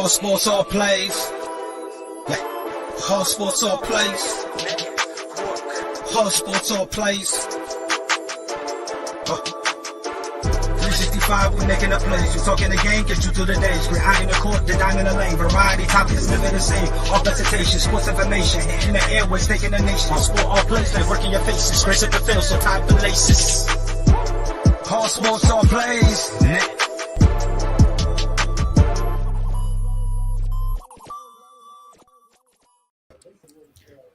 Hard sports all plays. Yeah. Hard sports all plays. Hard sports all plays. 365, we making up plays. You talking the game, get you to the days. We're high in the court, the dime in the lane. Variety topics living the same. All presentation, sports information. In the airways, taking the nation. Hard sport all plays, they working your faces. Grace at the field, so tie the laces. Hard sports all plays.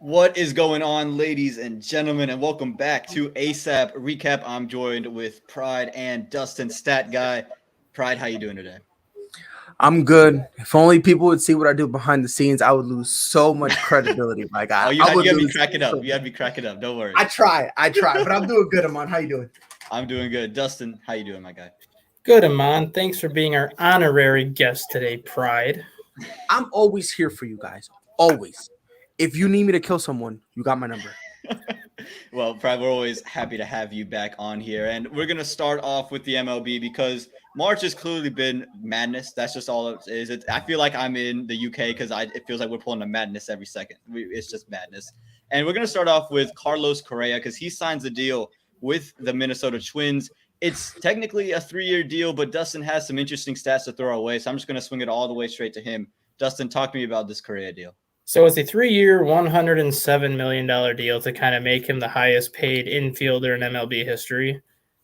What is going on, ladies and gentlemen, and welcome back to ASAP Recap. I'm joined with Pride and Dustin, Stat Guy. Pride, how you doing today? I'm good. If only people would see what I do behind the scenes, I would lose so much credibility, my guy. You had to be cracking up. You had to be cracking up. Don't worry. I try, but I'm doing good, Amon. How you doing? I'm doing good. Dustin, how you doing, my guy? Good, Amon. Thanks for being our honorary guest today, Pride. I'm always here for you guys. Always. If you need me to kill someone, you got my number. Well, Pride, we're always happy to have you back on here. And we're going to start off with the MLB because March has clearly been madness. That's just all it is. I feel like I'm in the UK because it feels like we're pulling a madness every second. It's just madness. And we're going to start off with Carlos Correa because he signs a deal with the Minnesota Twins. It's technically a 3-year deal, but Dustin has some interesting stats to throw away. So I'm just going to swing it all the way straight to him. Dustin, talk to me about this Correa deal. So it's a 3-year, $107 million deal to kind of make him the highest paid infielder in MLB history.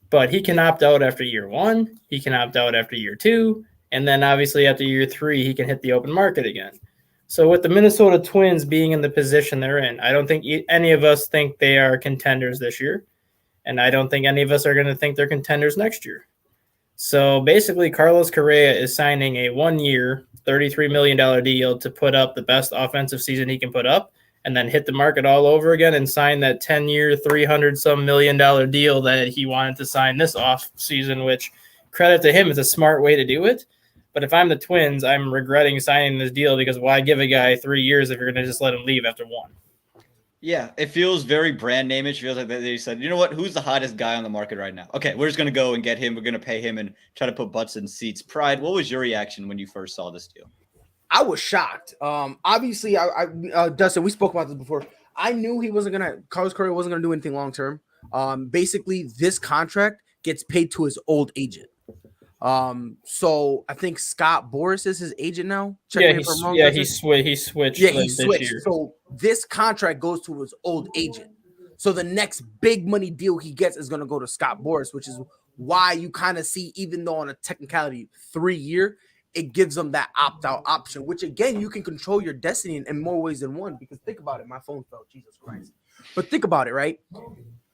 But he can opt out after year 1. He can opt out after year 2. And then obviously after year 3, he can hit the open market again. So with the Minnesota Twins being in the position they're in, I don't think any of us think they are contenders this year. And I don't think any of us are going to think they're contenders next year. So basically, Carlos Correa is signing a 1-year, $33 million deal to put up the best offensive season he can put up and then hit the market all over again and sign that 10-year, $300-some million deal that he wanted to sign this off season, which credit to him is a smart way to do it. But if I'm the Twins, I'm regretting signing this deal because why give a guy 3 years if you're going to just let him leave after 1? Yeah, it feels very brand name-ish. It feels like they said, you know what? Who's the hottest guy on the market right now? Okay, we're just going to go and get him. We're going to pay him and try to put butts in seats. Pride, what was your reaction when you first saw this deal? I was shocked. Obviously, Dustin, we spoke about this before. I knew Carlos Correa wasn't going to do anything long-term. Basically, this contract gets paid to his old agent. So I think Scott Boras is his agent now. He switched. Yeah, he switched. So this contract goes to his old agent. So the next big money deal he gets is going to go to Scott Boras, which is why you kind of see, even though on a technicality 3-year, it gives them that opt-out option, which again, you can control your destiny in more ways than one. Because think about it, my phone fell, Jesus Christ. But think about it, right?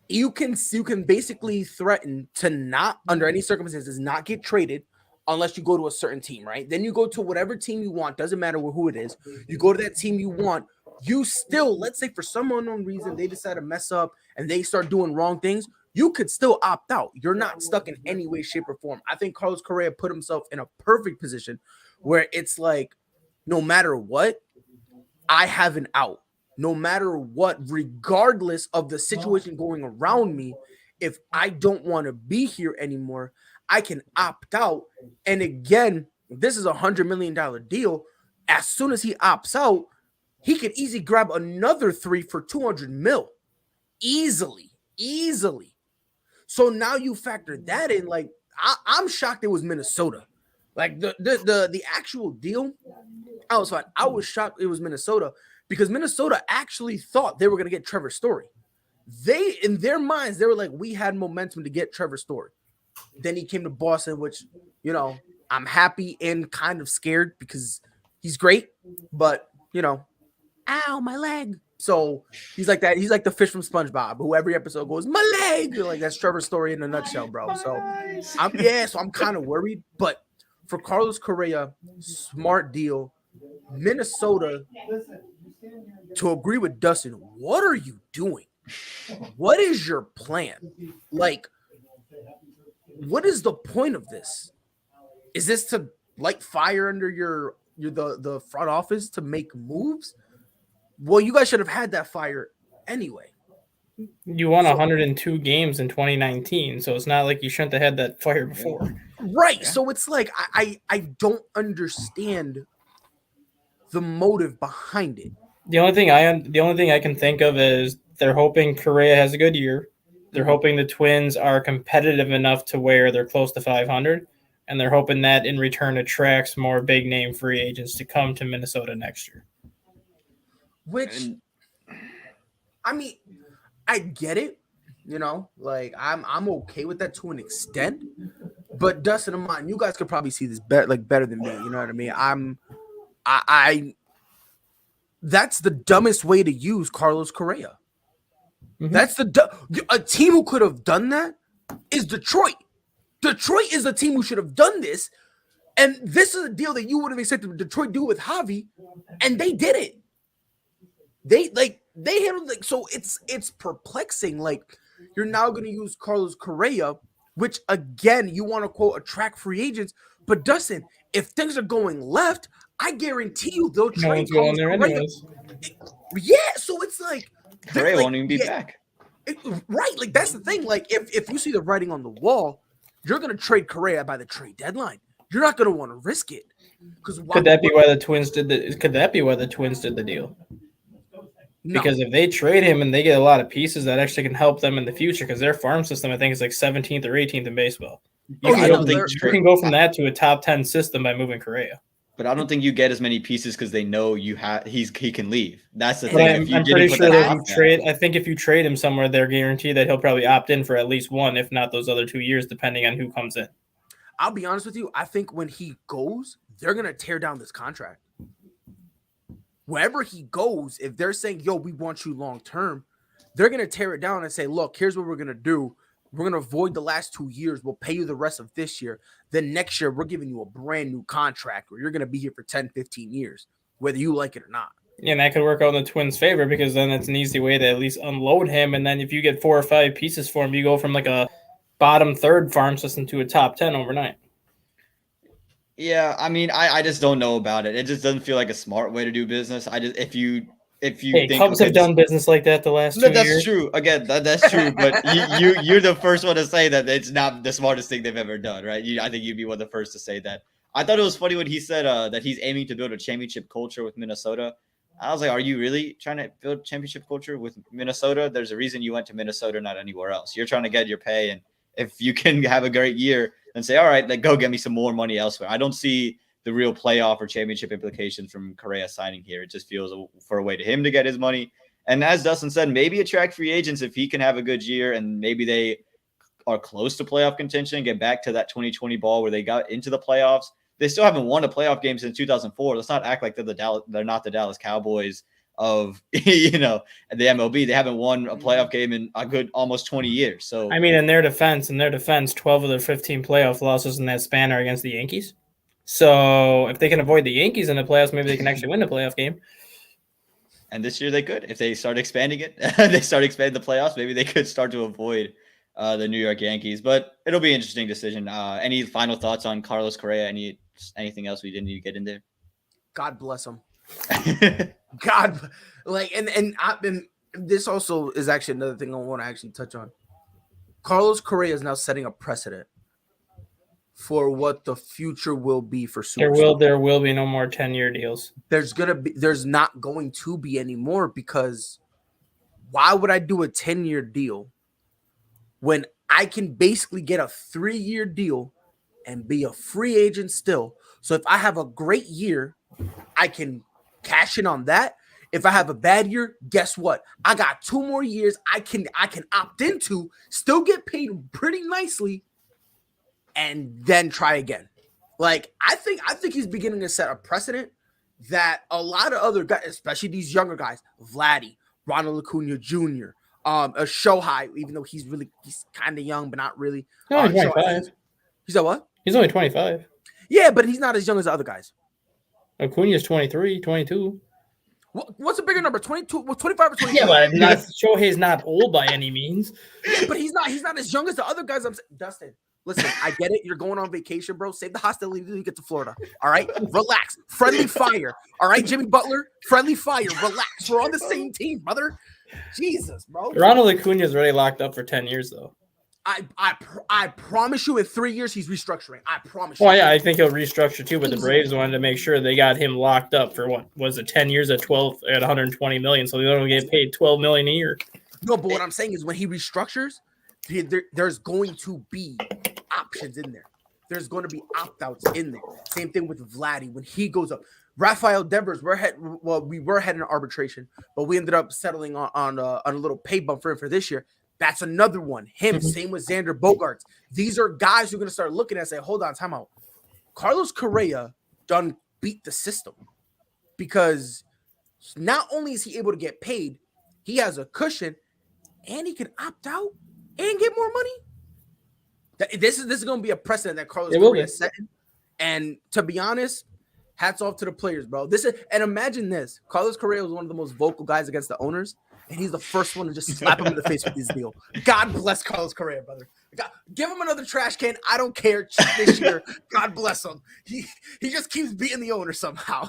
You can basically threaten to not, under any circumstances, not get traded unless you go to a certain team, right? Then you go to whatever team you want, doesn't matter who it is. You go to that team you want. You still, let's say for some unknown reason, they decide to mess up and they start doing wrong things. You could still opt out. You're not stuck in any way, shape, or form. I think Carlos Correa put himself in a perfect position where it's like, no matter what, I have an out. No matter what, regardless of the situation going around me, if I don't want to be here anymore, I can opt out. And again, this is a $100 million deal. As soon as he opts out, he could easily grab another 3 for $200 million. Easily. So now you factor that in. Like, I'm shocked it was Minnesota. Like the actual deal, I was fine. I was shocked it was Minnesota. Because Minnesota actually thought they were going to get Trevor Story. In their minds, they were like, we had momentum to get Trevor Story. Then he came to Boston, which, I'm happy and kind of scared because he's great. But, ow, my leg. So he's like that. He's like the fish from SpongeBob, who every episode goes, my leg. You're like, that's Trevor Story in a nutshell, bro. So I'm kind of worried. But for Carlos Correa, smart deal. Minnesota, to agree with Dustin, what are you doing? What is your plan? Like, what is the point of this? Is this to light fire under the front office to make moves? Well, you guys should have had that fire anyway. You won 102 games in 2019, so it's not like you shouldn't have had that fire before. Right. Yeah. So it's like I don't understand the motive behind it. The only thing I can think of is they're hoping Correa has a good year. They're hoping the Twins are competitive enough to where they're close to 500, and they're hoping that in return attracts more big name free agents to come to Minnesota next year. Which, I mean, I get it. You know, like I'm okay with that to an extent. But Dustin and mine, you guys could probably see this better than me. You know what I mean? I that's the dumbest way to use Carlos Correa. Mm-hmm. That's a team who could have done that is Detroit. Detroit is the team who should have done this, and this is a deal that you would have expected Detroit do with Javi, and they did it. They handled so it's perplexing. Like, you're now going to use Carlos Correa, which again you want to quote attract free agents, but Dustin, if things are going left, I guarantee you they'll trade Carlos Correa. Yeah, so it's like Correa won't even be back. Right, like that's the thing. Like if you see the writing on the wall, you're going to trade Correa by the trade deadline. You're not going to want to risk it because could that be why the Twins did the deal? No. Because if they trade him and they get a lot of pieces, that actually can help them in the future. Because their farm system, I think, is like 17th or 18th in baseball. You can go from that to a top 10 system by moving Correa. But I don't think you get as many pieces because they know he can leave. That's the thing. I'm pretty sure that I think if you trade him somewhere, they're guaranteed that he'll probably opt in for at least one, if not those other 2 years, depending on who comes in. I'll be honest with you. I think when he goes, they're gonna tear down this contract. Wherever he goes, if they're saying, yo, we want you long term, they're going to tear it down and say, look, here's what we're going to do. We're going to avoid the last 2 years. We'll pay you the rest of this year. Then next year, we're giving you a brand new contract where you're going to be here for 10, 15 years, whether you like it or not. Yeah, and that could work out in the Twins' favor because then it's an easy way to at least unload him. And then if you get 4 or 5 pieces for him, you go from like a bottom third farm system to a top 10 overnight. Yeah, I mean, I just don't know about it. It just doesn't feel like a smart way to do business. If you think Cubs have done business like that the last 2 years. That's true. Again, that's true. But you're the first one to say that it's not the smartest thing they've ever done, right? I think you'd be one of the first to say that. I thought it was funny when he said that he's aiming to build a championship culture with Minnesota. I was like, are you really trying to build championship culture with Minnesota? There's a reason you went to Minnesota, not anywhere else. You're trying to get your pay, and if you can have a great year, then say, all right, go get me some more money elsewhere. I don't see the real playoff or championship implications from Correa signing here. It just feels for a way to him to get his money. And as Dustin said, maybe attract free agents if he can have a good year and maybe they are close to playoff contention, get back to that 2020 ball where they got into the playoffs. They still haven't won a playoff game since 2004. Let's not act like they're not the Dallas Cowboys of the MLB. They haven't won a playoff game in a good almost 20 years. So I mean, in their defense, 12 of their 15 playoff losses in that span are against the Yankees. So if they can avoid the Yankees in the playoffs, maybe they can actually win the playoff game. And this year they could. If they start expanding it, they start expanding the playoffs, maybe they could start to avoid the New York Yankees. But it'll be an interesting decision. Any final thoughts on Carlos Correa? Anything else we didn't need to get in there? God bless him. God, and this also is actually another thing I want to actually touch on. Carlos Correa is now setting a precedent for what the future will be for superstars. There will be no more 10-year deals. There's not going to be anymore because why would I do a 10-year deal when I can basically get a 3-year deal and be a free agent still? So if I have a great year, I can cash in on that. If I have a bad year, guess what? I got 2 more years I can opt into, still get paid pretty nicely, and then try again. Like, I think he's beginning to set a precedent that a lot of other guys, especially these younger guys, Vladdy, Ronald Acuna Jr., Shohei, even though he's kind of young, but not really. No, he's 25. He said what? He's only 25. Yeah, but he's not as young as the other guys. Acuna's 23, 22. What's a bigger number? 22, 25 or 22? Yeah, but Shohei's not old by any means. Yeah, but he's not as young as the other guys. Dustin, listen, I get it. You're going on vacation, bro. Save the hostility until you get to Florida. All right? Relax. Friendly fire. All right, Jimmy Butler? Friendly fire. Relax. We're on the same team, brother. Jesus, bro. Ronald Acuna is already locked up for 10 years, though. I promise you, in 3 years he's restructuring. I promise you. Well, yeah, I think he'll restructure too. But the Braves wanted to make sure they got him locked up for what was it, 10 years at 120 million, so they don't get paid $12 million a year. No, but what I'm saying is when he restructures, there's going to be options in there. There's going to be opt-outs in there. Same thing with Vladdy when he goes up. Rafael Devers, we were heading to arbitration, but we ended up settling on a little pay bump for him for this year. That's another one. Him, same with Xander Bogaerts. These are guys who are going to start looking at and say, hold on, time out. Carlos Correa done beat the system because not only is he able to get paid, he has a cushion and he can opt out and get more money. This is going to be a precedent that Carlos Correa is setting. And to be honest, hats off to the players, bro. And imagine this. Carlos Correa was one of the most vocal guys against the owners, and he's the first one to just slap him in the face with this deal. God bless Carlos Correa, brother. Give him another trash can. I don't care this year. God bless him. He just keeps beating the owner somehow.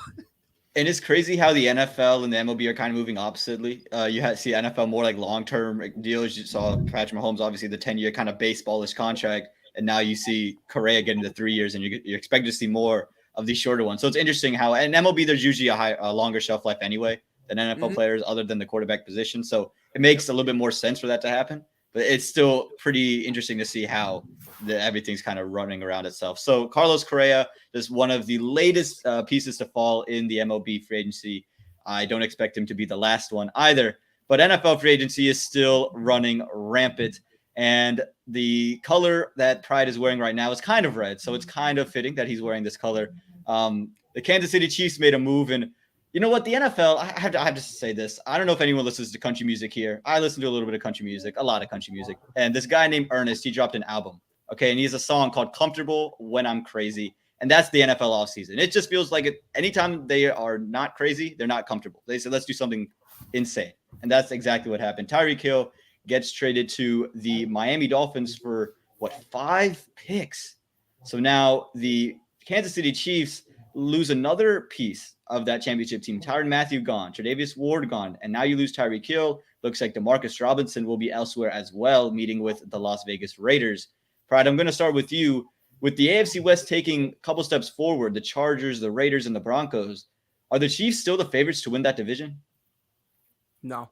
And it's crazy how the NFL and the MLB are kind of moving oppositely. You see NFL more like long-term deals. You saw Patrick Mahomes, obviously the 10-year kind of baseballish contract, and now you see Correa getting to 3 years, and you're expected to see more of these shorter ones. So it's interesting how in MLB there's usually a longer shelf life anyway than NFL players, other than the quarterback position. So it makes a little bit more sense for that to happen. But it's still pretty interesting to see how everything's kind of running around itself. So Carlos Correa is one of the latest pieces to fall in the MLB free agency. I don't expect him to be the last one either. But NFL free agency is still running rampant. And the color that Pride is wearing right now is kind of red. So it's kind of fitting that he's wearing this color. The Kansas City Chiefs made a move. And you know what? The NFL, I have to say this. I don't know if anyone listens to country music here. I listen to a little bit of country music, a lot of country music. And this guy named Ernest, he dropped an album. Okay. And he has a song called Comfortable When I'm Crazy. And that's the NFL offseason. It just feels like anytime they are not crazy, they're not comfortable. They said, let's do something insane. And that's exactly what happened. Tyreek Hill gets traded to the Miami Dolphins for 5 picks. So now the Kansas City Chiefs lose another piece of that championship team. Tyrann Mathieu gone, Tre'Davious Ward gone, and now you lose Tyreek Hill. Looks like DeMarcus Robinson will be elsewhere as well, meeting with the Las Vegas Raiders. Pride, I'm going to start with you. With the AFC West taking a couple steps forward, the Chargers, the Raiders, and the Broncos, are the Chiefs still the favorites to win that division? No.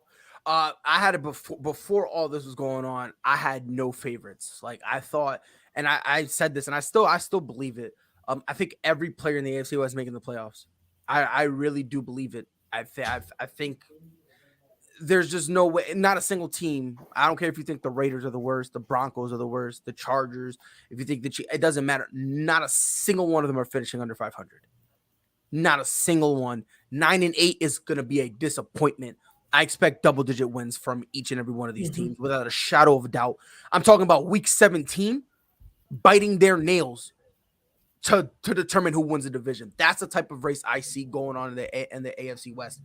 I had it before all this was going on. I had no favorites. Like I thought, and I said this, and I still believe it. I think every player in the AFC West is making the playoffs. I really do believe it. I think there's just no way. Not a single team. I don't care if you think the Raiders are the worst, the Broncos are the worst, the Chargers. If you think it doesn't matter. Not a single one of them are finishing under 500. Not a single one. 9-8 is going to be a disappointment. I expect double-digit wins from each and every one of these teams without a shadow of a doubt. I'm talking about week 17 biting their nails to determine who wins the division. That's the type of race I see going on in the AFC West.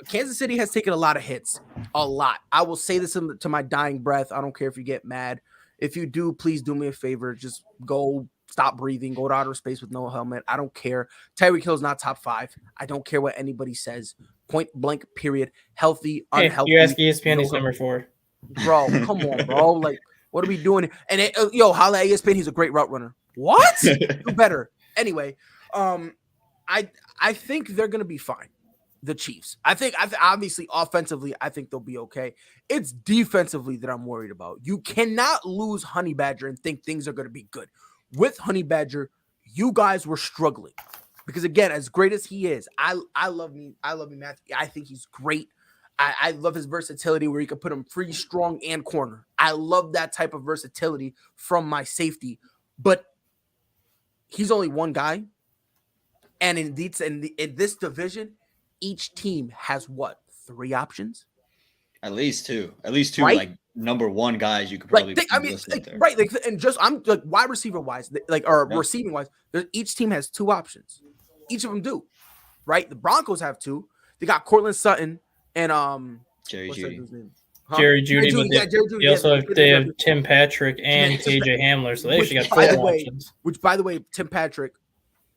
Kansas City has taken a lot of hits, a lot. I will say this to my dying breath. I don't care if you get mad. If you do, please do me a favor. Just go stop breathing, go to outer space with no helmet. I don't care. Tyreek Hill's not top 5. I don't care what anybody says. Point blank, period. Healthy, unhealthy. You ask ESPN, he's number 4. Bro, come on, bro. Like, what are we doing? And holla at ESPN, he's a great route runner. What? Do better. Anyway, I think they're gonna be fine. The Chiefs. I think obviously offensively, I think they'll be okay. It's defensively that I'm worried about. You cannot lose Honey Badger and think things are gonna be good. With Honey Badger, you guys were struggling. Because again, as great as he is, I love me, Matthew. I think he's great. I love his versatility where he can put him free, strong, and corner. I love that type of versatility from my safety. But he's only one guy. And in this division, each team has 3 options? At least two, right? Like number 1 guys you could probably right. Like, and just I'm like wide receiver wise, receiving wise, each team has 2 options. Each of them do, right? The Broncos have 2. They got Cortland Sutton and Jerry Jeudy. Jerry Jeudy. They also have Tim Patrick and KJ Hamler, so they actually got 4 options. Which, by the way, Tim Patrick,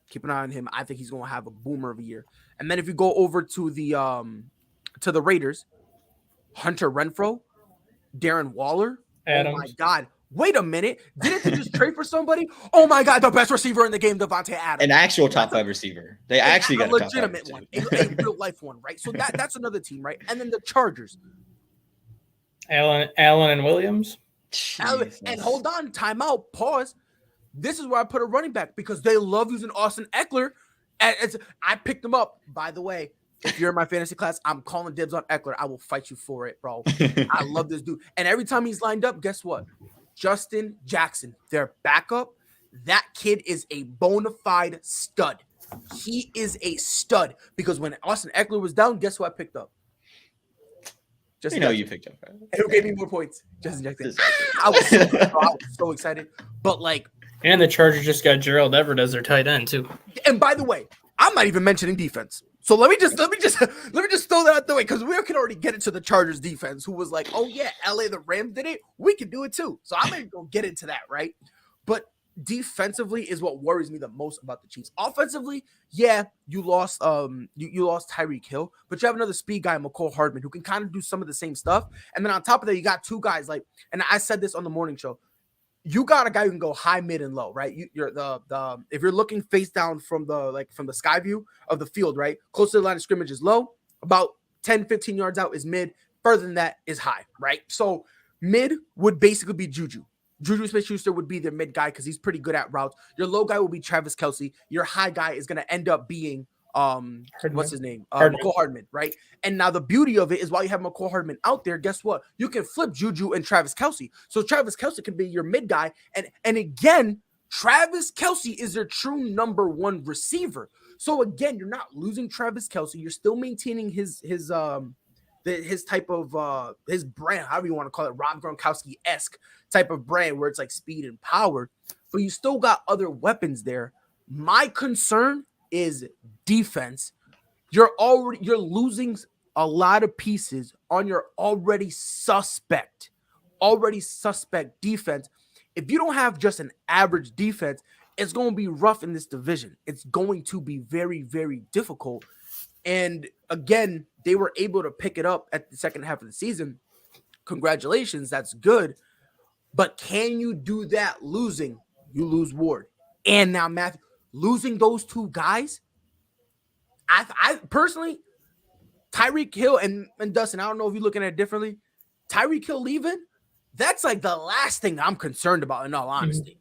keep an eye on him. I think he's going to have a boomer of a year. And then if you go over to the Raiders, Hunter Renfrow, Darren Waller. Adams. Oh my God, Wait a minute. Didn't they just trade for somebody? Oh my God, the best receiver in the game, Devontae Adams. An actual top 5 receiver. They actually got a legitimate top 5 one, a real life one, right? So that's another team, right? And then the Chargers. Allen and Williams. And hold on, timeout, pause. This is where I put a running back because they love using Austin Eckler. I picked him up, by the way. If you're in my fantasy class, I'm calling dibs on Eckler. I will fight you for it, bro. I love this dude. And every time he's lined up, guess what? Justin Jackson, their backup, that kid is a bona fide stud. He is a stud because when Austin Eckler was down, guess who I picked up? Justin Jackson. You picked up. Right? And who gave me more points? Justin Jackson. I was so excited. But and the Chargers just got Gerald Everett as their tight end too. And by the way, I'm not even mentioning defense. So let me just throw that out the way because we can already get into the Chargers defense, who was like, oh yeah, LA the Rams did it. We can do it too. So I'm gonna go get into that, right? But defensively is what worries me the most about the Chiefs. Offensively, yeah, you lost you lost Tyreek Hill, but you have another speed guy, McCole Hardman, who can kind of do some of the same stuff. And then on top of that, you got two guys and I said this on the morning show. You got a guy who can go high, mid, and low, right? You're the if you're looking face down from the sky view of the field, right? Close to the line of scrimmage is low, about 10, 15 yards out is mid, further than that is high, right? So mid would basically be Juju. Juju Smith-Schuster would be their mid guy because he's pretty good at routes. Your low guy will be Travis Kelce. Your high guy is going to end up being what's his name? McCole Hardman, right? And now the beauty of it is while you have McCole Hardman out there, guess what? You can flip Juju and Travis Kelce. So Travis Kelce can be your mid guy. And again, Travis Kelce is their true number one receiver. So again, you're not losing Travis Kelce. You're still maintaining his type of his brand, however you want to call it, Rob Gronkowski-esque type of brand where it's like speed and power. But you still got other weapons there. My concern is defense. You're losing a lot of pieces on your already suspect defense. If you don't have just an average defense, it's going to be rough in this division. It's going to be very, very difficult. And again, they were able to pick it up at the second half of the season. Congratulations, that's good. But can you do that losing? You lose Ward. And now Matthew. Losing those two guys, I personally, Tyreek Hill and Dustin, I don't know if you're looking at it differently. Tyreek Hill leaving, that's like the last thing I'm concerned about, in all honesty.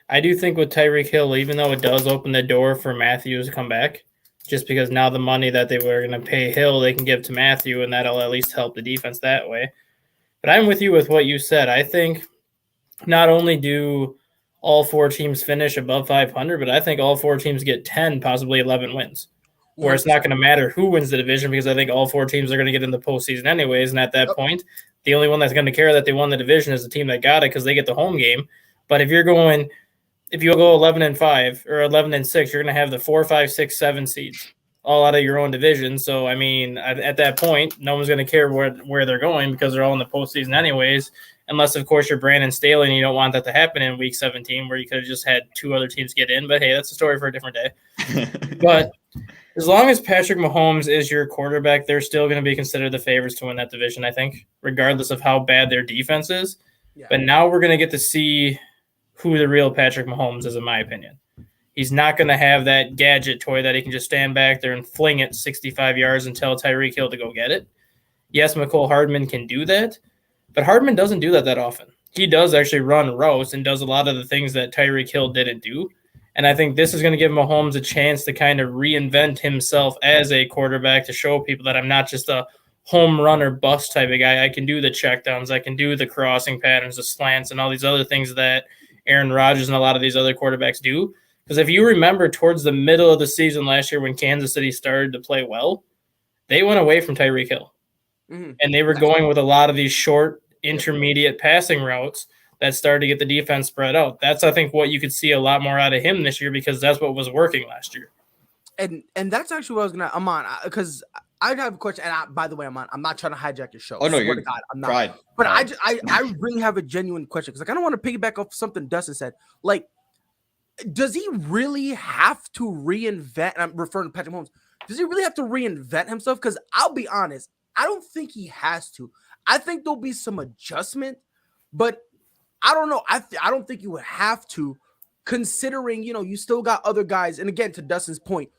I do think with Tyreek Hill, even though it does open the door for Matthews to come back, just because now the money that they were going to pay Hill, they can give to Matthew, and that'll at least help the defense that way. But I'm with you with what you said. I think not only do all four teams finish above 500, but I think all four teams get 10, possibly 11 wins, where it's not going to matter who wins the division because I think all four teams are going to get in the postseason anyways. And at that point, the only one that's going to care that they won the division is the team that got it because they get the home game. But if you go 11-5 or 11-6, you're going to have the 4, 5, 6, 7 seeds all out of your own division. So, I mean, at that point, no one's going to care where they're going because they're all in the postseason anyways. Unless, of course, you're Brandon Staley and you don't want that to happen in Week 17 where you could have just had two other teams get in. But, hey, that's a story for a different day. But as long as Patrick Mahomes is your quarterback, they're still going to be considered the favorites to win that division, I think, regardless of how bad their defense is. Yeah. But now we're going to get to see who the real Patrick Mahomes is, in my opinion. He's not going to have that gadget toy that he can just stand back there and fling it 65 yards and tell Tyreek Hill to go get it. Yes, McCole Hardman can do that. But Hardman doesn't do that often. He does actually run routes and does a lot of the things that Tyreek Hill didn't do. And I think this is going to give Mahomes a chance to kind of reinvent himself as a quarterback to show people that I'm not just a home run or bust type of guy. I can do the checkdowns. I can do the crossing patterns, the slants, and all these other things that Aaron Rodgers and a lot of these other quarterbacks do. Because if you remember towards the middle of the season last year when Kansas City started to play well, they went away from Tyreek Hill. Mm-hmm. And they were going with a lot of these short, intermediate passing routes that started to get the defense spread out. That's, I think, what you could see a lot more out of him this year because that's what was working last year. And that's actually what I was going to – I'm on because I have a question. And by the way, I'm not trying to hijack your show. Oh, no, you're – God, I'm not. Pride. But I really have a genuine question because I kind of want to piggyback off something Dustin said. Like, does he really have to reinvent – and I'm referring to Patrick Mahomes. Does he really have to reinvent himself? Because I'll be honest, I don't think he has to. I think there'll be some adjustment, but I don't know. I don't think you would have to, considering, you still got other guys. And again, to Dustin's point,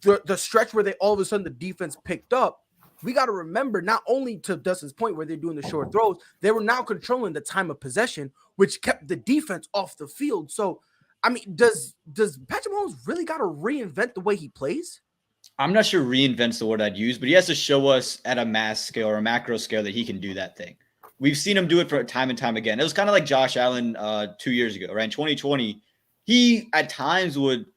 the stretch where they all of a sudden the defense picked up, we got to remember, not only to Dustin's point where they're doing the short throws, they were now controlling the time of possession, which kept the defense off the field. So, I mean, does Patrick Mahomes really got to reinvent the way he plays? I'm not sure reinvents the word I'd use, but he has to show us at a mass scale or a macro scale that he can do that thing. We've seen him do it for time and time again. It was kind of like Josh Allen 2 years ago, right? In 2020, he at times would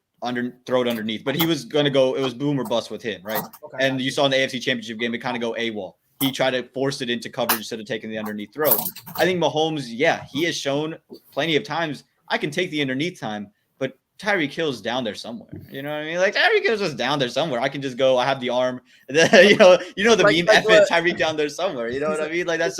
throw it underneath, but he was going to go, it was boom or bust with him, right? Okay. And you saw in the AFC Championship game, it kind of go AWOL. He tried to force it into coverage instead of taking the underneath throw. I think Mahomes, yeah, he has shown plenty of times I can take the underneath time, but Tyreek Hill's down there somewhere. You know what I mean? Like Tyreek Hill's just down there somewhere. I can just go, I have the arm. You know the meme, Tyreek down there somewhere. You know what I mean? Like that's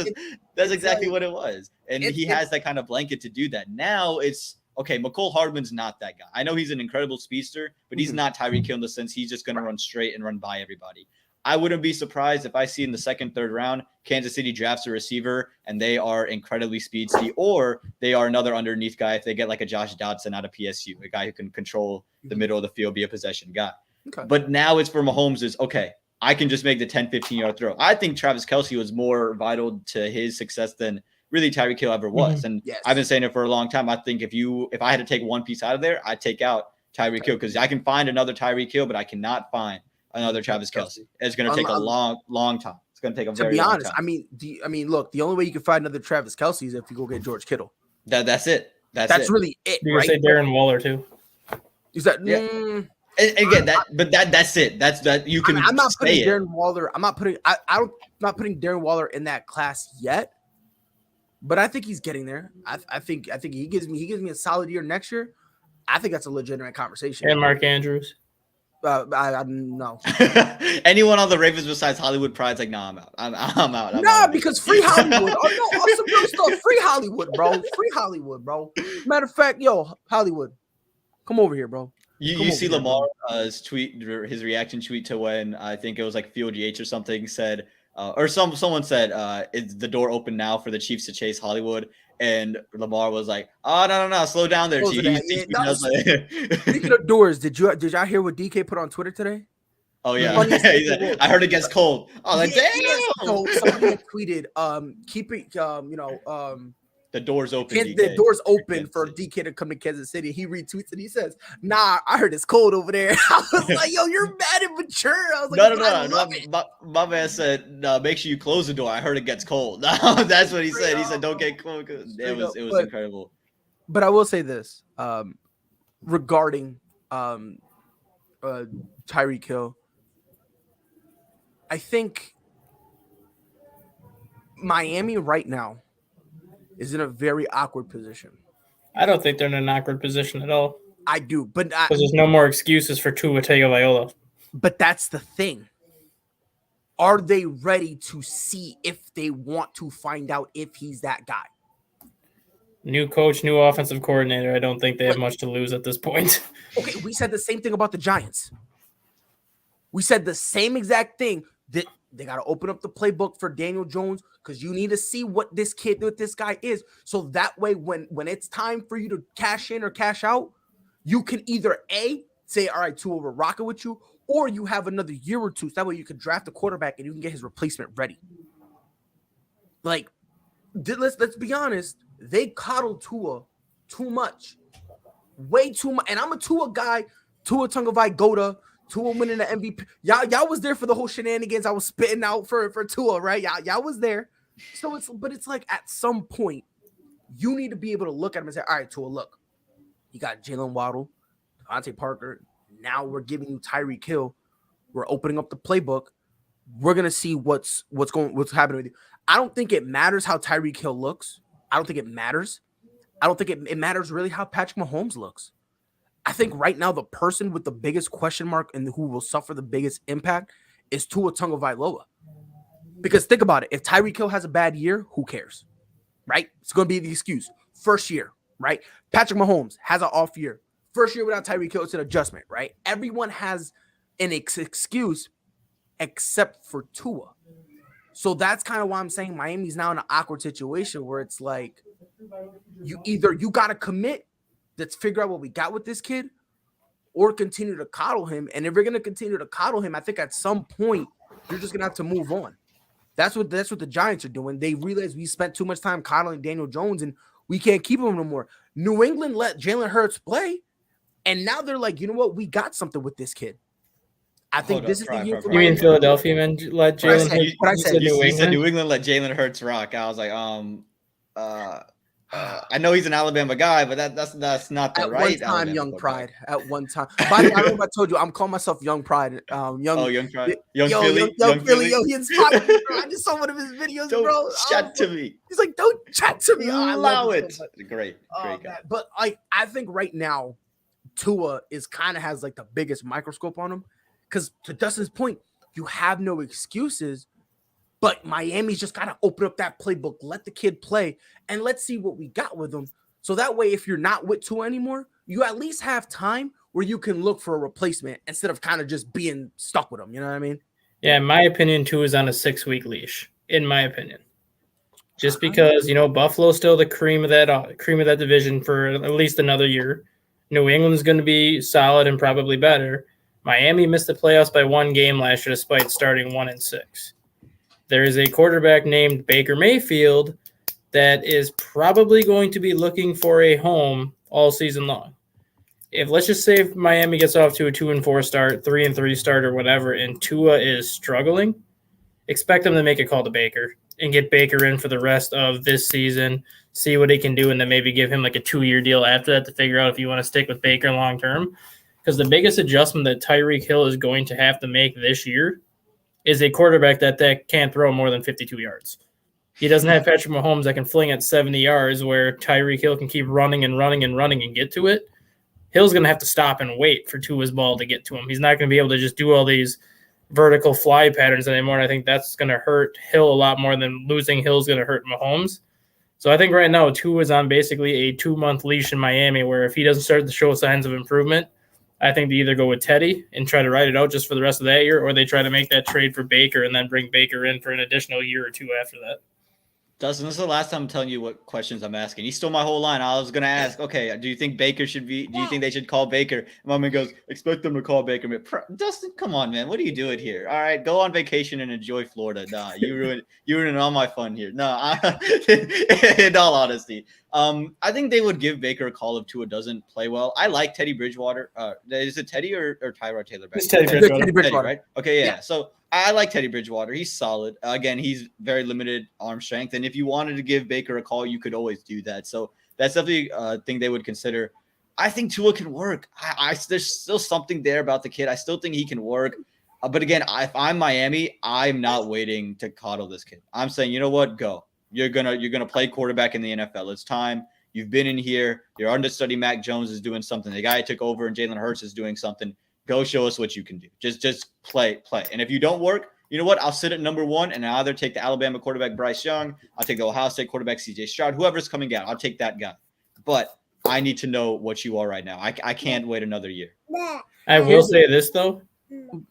exactly what it was. And he has that kind of blanket to do that. Now it's, okay, McCole Hardman's not that guy. I know he's an incredible speedster, but he's not Tyreek Hill in the sense he's just going to run straight and run by everybody. I wouldn't be surprised if I see in the second, third round, Kansas City drafts a receiver and they are incredibly speedy, or they are another underneath guy if they get like a Josh Dodson out of PSU, a guy who can control the middle of the field, be a possession guy. Okay. But now it's for Mahomes is, okay, I can just make the 10, 15-yard throw. I think Travis Kelce was more vital to his success than really Tyreek Hill ever was. And I've been saying it for a long time. I think if I had to take one piece out of there, I'd take out Tyreek Hill, because I can find another Tyreek Hill, but I cannot find another Travis Kelce. It's going to take a long time. It's going to take a very long time. To be honest, look, the only way you can find another Travis Kelce is if you go get George Kittle. That's it. That's really it. You can say Darren Waller too. Is that? Yeah. Again, that's it. That's that you can. I'm not putting Darren Waller. I'm not putting Darren Waller in that class yet. But I think he's getting there. I think he gives me a solid year next year. I think that's a legitimate conversation. And Mark Andrews. I no. Anyone on the Ravens besides Hollywood Pride's like, nah, I'm out. Nah, because free Hollywood. Some real stuff. Free Hollywood, bro. Free Hollywood, bro. Matter of fact, Hollywood, come over here, bro. You see Lamar's tweet, his reaction tweet to when I think it was like Field Yates or something said, or someone said, is the door open now for the Chiefs to chase Hollywood? And Lamar was like, "Oh no, slow down there, Chief." Speaking of doors, did y'all hear what DK put on Twitter today? Oh yeah, I heard it gets cold. Oh, like damn. So somebody tweeted, keeping the doors open. The doors open for DK to come to Kansas City. He retweets and he says, "Nah, I heard it's cold over there." I was like, "Yo, you're mad and mature." I was like, "No." My man said, "No, make sure you close the door. I heard it gets cold." That's what he said. He said, "Don't get cold." It was incredible. But I will say this regarding Tyreek Hill. I think Miami right now is in a very awkward position. I don't think they're in an awkward position at all. I do, but because there's no more excuses for Tua Tagovailoa. But that's the thing. Are they ready to see if they want to find out if he's that guy? New coach, new offensive coordinator. I don't think they have much to lose at this point. Okay, we said the same thing about the Giants. We said the same exact thing, that they got to open up the playbook for Daniel Jones, because you need to see what this guy is. So that way, when it's time for you to cash in or cash out, you can either A, say, all right, Tua, we're rocking with you, or you have another year or two. So that way you can draft a quarterback and you can get his replacement ready. Like, let's be honest. They coddled Tua too much. Way too much. And I'm a Tua guy. Tua Tagovailoa. Tua winning the MVP. Y'all was there for the whole shenanigans I was spitting out for Tua, right? Y'all was there. So it's like at some point, you need to be able to look at him and say, all right, Tua, look, you got Jalen Waddle, Devontae Parker. Now we're giving you Tyreek Hill. We're opening up the playbook. We're gonna see what's happening with you. I don't think it matters how Tyreek Hill looks. I don't think it matters. I don't think it matters really how Patrick Mahomes looks. I think right now the person with the biggest question mark and who will suffer the biggest impact is Tua Tagovailoa. Because think about it. If Tyreek Hill has a bad year, who cares? Right? It's going to be the excuse. First year, right? Patrick Mahomes has an off year. First year without Tyreek Hill, it's an adjustment, right? Everyone has an excuse except for Tua. So that's kind of why I'm saying Miami's now in an awkward situation where it's like, you got to commit. Let's figure out what we got with this kid, or continue to coddle him. And if we're gonna continue to coddle him, I think at some point you're just gonna have to move on. That's what the Giants are doing. They realize we spent too much time coddling Daniel Jones, and we can't keep him no more. New England let Jalen Hurts play, and now they're like, you know what? We got something with this kid. I think this is the year for You mean Philadelphia man let Jalen Hurts? What I said. You said New England let Jalen Hurts rock. I was like, I know he's an Alabama guy, but that's not the right. At one time, Alabama Young quarterback. Pride. At one time, by the way, I don't know if I told you, I'm calling myself Young Pride. Young Pride, Young Philly. Yo, he inspired me, bro. I just saw one of his videos, don't bro. Chat to me. He's like, don't chat to me. Allow it. So great guy. But like, I think right now, Tua has like the biggest microscope on him, because to Dustin's point, you have no excuses. But Miami's just got to open up that playbook, let the kid play, and let's see what we got with him. So that way, if you're not with Tua anymore, you at least have time where you can look for a replacement instead of kind of just being stuck with him. You know what I mean? Yeah, in my opinion, Tua is on a 6-week leash. In my opinion, just because Buffalo's still the cream of that division for at least another year. New England's going to be solid and probably better. Miami missed the playoffs by 1 game last year, despite starting 1-6. There is a quarterback named Baker Mayfield that is probably going to be looking for a home all season long. Let's just say if Miami gets off to a 2-4 start, 3-3 start, or whatever, and Tua is struggling, expect them to make a call to Baker and get Baker in for the rest of this season, see what he can do, and then maybe give him like a 2-year deal after that to figure out if you want to stick with Baker long term. Because the biggest adjustment that Tyreek Hill is going to have to make this year is a quarterback that can't throw more than 52 yards. He doesn't have Patrick Mahomes that can fling at 70 yards where Tyreek Hill can keep running and get to it. Hill's going to have to stop and wait for Tua's ball to get to him. He's not going to be able to just do all these vertical fly patterns anymore. And I think that's going to hurt Hill a lot more than losing Hill's going to hurt Mahomes. So I think right now Tua is on basically a 2-month leash in Miami where if he doesn't start to show signs of improvement, I think they either go with Teddy and try to ride it out just for the rest of that year, or they try to make that trade for Baker and then bring Baker in for an additional year or 2 after that. Dustin, this is the last time I'm telling you what questions I'm asking. You stole my whole line. I was going to ask, okay, do you think they should call Baker? And my man goes, expect them to call Baker. Dustin, come on, man. What are you doing here? All right, go on vacation and enjoy Florida. Nah, you ruined all my fun here. No, in all honesty. I think they would give Baker a call if Tua doesn't play well. I like Teddy Bridgewater. Is it Teddy or Tyrod Taylor? It's Teddy Bridgewater. Teddy, right? Okay, yeah. So I like Teddy Bridgewater. He's solid. Again, he's very limited arm strength. And if you wanted to give Baker a call, you could always do that. So that's definitely a thing they would consider. I think Tua can work. There's still something there about the kid. I still think he can work. But again, if I'm Miami, I'm not waiting to coddle this kid. I'm saying, you know what? Go. You're gonna play quarterback in the NFL. It's time. You've been in here. Your understudy Mac Jones is doing something. The guy who took over and Jalen Hurts is doing something. Go show us what you can do. Just play. And if you don't work, you know what? I'll sit at number 1 and I'll either take the Alabama quarterback Bryce Young. I'll take the Ohio State quarterback CJ Stroud. Whoever's coming out, I'll take that guy. But I need to know what you are right now. I can't wait another year. I will say this though.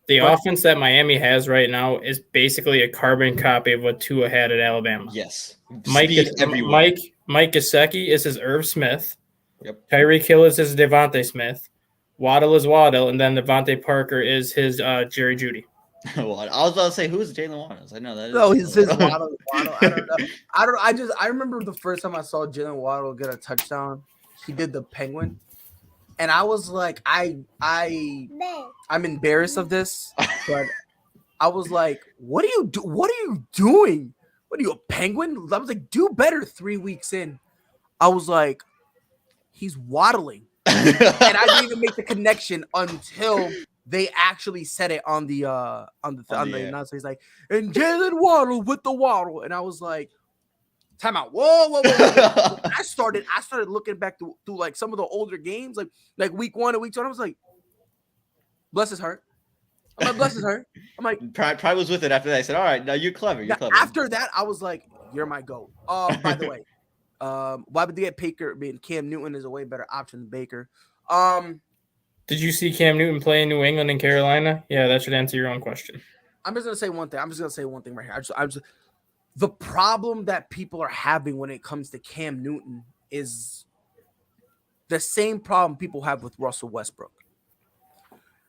The offense that Miami has right now is basically a carbon copy of what Tua had at Alabama. Yes. Mike Gesicki is his Irv Smith. Yep. Tyreek Hill is his Devontae Smith. Waddle is Waddle, and then Devontae Parker is his Jerry Jeudy. Well, I was about to say, who's Jalen Waddle? I know that. No, he's his Waddle. I don't know. I remember the first time I saw Jalen Waddle get a touchdown. He did the penguin, and I was like, I'm embarrassed of this, but I was like, what are you doing? What are you, a penguin? I was like, do better. 3 weeks in, I was like, he's waddling. And I didn't even make the connection until they actually said it on the announcer. He's like, and Jalen Waddle with the waddle, and I was like, time out. Whoa. I started looking back through like some of the older games, like week 1 and week 2. And I was like, bless his heart. I'm like, bless his heart. I'm like, Pride was with it after that. I said, all right, now you're clever. After that, I was like, you're my GOAT. By the way. Why would they get Baker? I mean, Cam Newton is a way better option than Baker. Did you see Cam Newton play in New England and Carolina? Yeah, that should answer your own question. I'm just gonna say one thing. I'm just gonna say one thing right here. The problem that people are having when it comes to Cam Newton is the same problem people have with Russell Westbrook.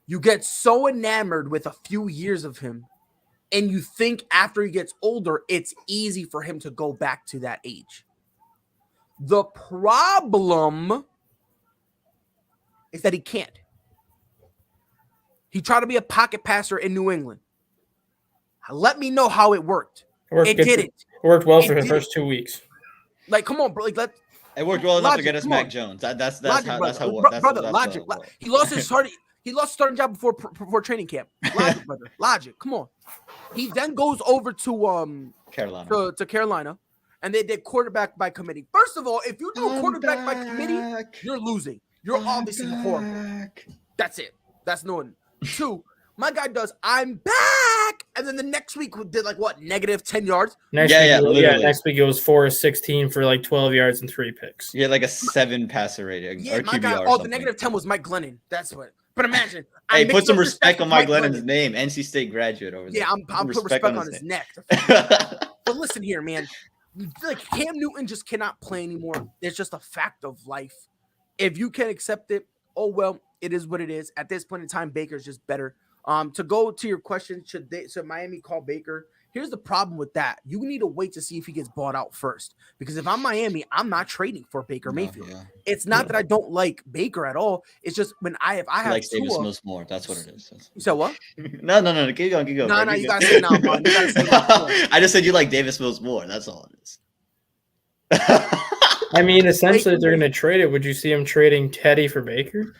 You get so enamored with a few years of him, and you think after he gets older, it's easy for him to go back to that age. The problem is that he can't. He tried to be a pocket passer in New England. Let me know how it worked. It didn't. It worked well for the first 2 weeks. Like, come on, bro. Like, it worked well enough to get us Mac Jones. That's how logic. He lost his starting job before training camp. Logic, brother. Logic. Come on. He then goes over to Carolina. To Carolina, and they did quarterback by committee. First of all, if you do a quarterback by committee, you're losing. You're obviously horrible. That's it. That's no one. 2, my guy does. I'm back, and then the next week we did like what -10 yards. Next week it was 4 of 16 for like 12 yards and 3 picks. Yeah, like a 7 passer rating. Yeah, or my guy. the -10 was Mike Glennon. That's what. But imagine. Hey, put some respect on Mike Glennon's name. NC State graduate over there. Yeah, I'm putting respect on his neck. But listen here, man. Like Cam Newton just cannot play anymore. It's just a fact of life. If you can accept it, oh well, it is what it is. At this point in time, Baker's just better. To go to your question, should Miami call Baker? Here's the problem with that. You need to wait to see if he gets bought out first. Because if I'm Miami, I'm not trading for Baker Mayfield. Yeah. It's not that I don't like Baker at all. It's just when I have like Davis Mills more. That's what it is. You said what? No. Keep going. No, you gotta say no, man. You gotta say no. I just said you like Davis Mills more. That's all it is. I mean, essentially, if they're going to trade it, would you see him trading Teddy for Baker?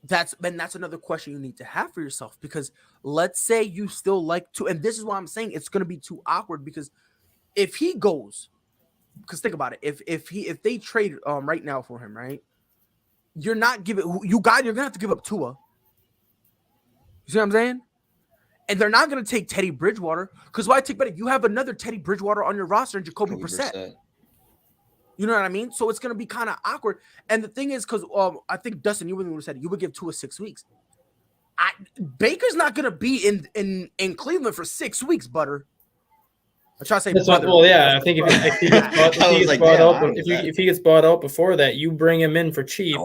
That's another question you need to have for yourself, because let's say you still like to, and this is why I'm saying it's going to be too awkward, because if he goes, because think about it, if they trade right now for him, right, you're gonna have to give up Tua. You see what I'm saying? And they're not going to take Teddy Bridgewater, because why take better? You have another Teddy Bridgewater on your roster and Jacoby Brissett. You know what I mean? So it's going to be kind of awkward. And the thing is, because I think, Dustin, you would have said you would give Tua 6 weeks. Baker's not going to be in Cleveland for 6 weeks, butter. I try to say butter. Well, yeah, I think if he gets bought out before that, you bring him in for cheap.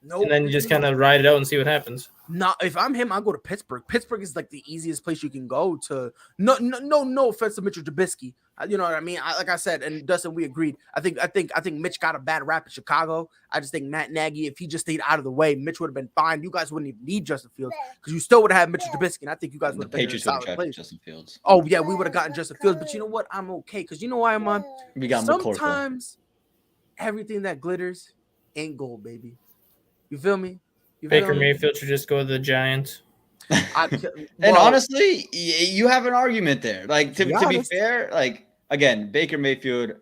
No, and then you just kind of ride it out and see what happens. No, if I'm him, I'll go to Pittsburgh. Pittsburgh is like the easiest place you can go to. No offense to Mitchell Trubisky. You know what I mean? Like I said, and Dustin, we agreed. I think Mitch got a bad rap in Chicago. I just think Matt Nagy, if he just stayed out of the way, Mitch would have been fine. You guys wouldn't even need Justin Fields, because you still would have had Mitchell Trubisky, and I think you guys would have been in a solid place. Justin Fields. Oh yeah, we would have gotten Justin Fields. But you know what? I'm okay, because you know why I'm on. We got sometimes everything that glitters ain't gold, baby. You feel me? Baker Mayfield should just go to the Giants. And honestly, you have an argument there. Like to be fair, like again, Baker Mayfield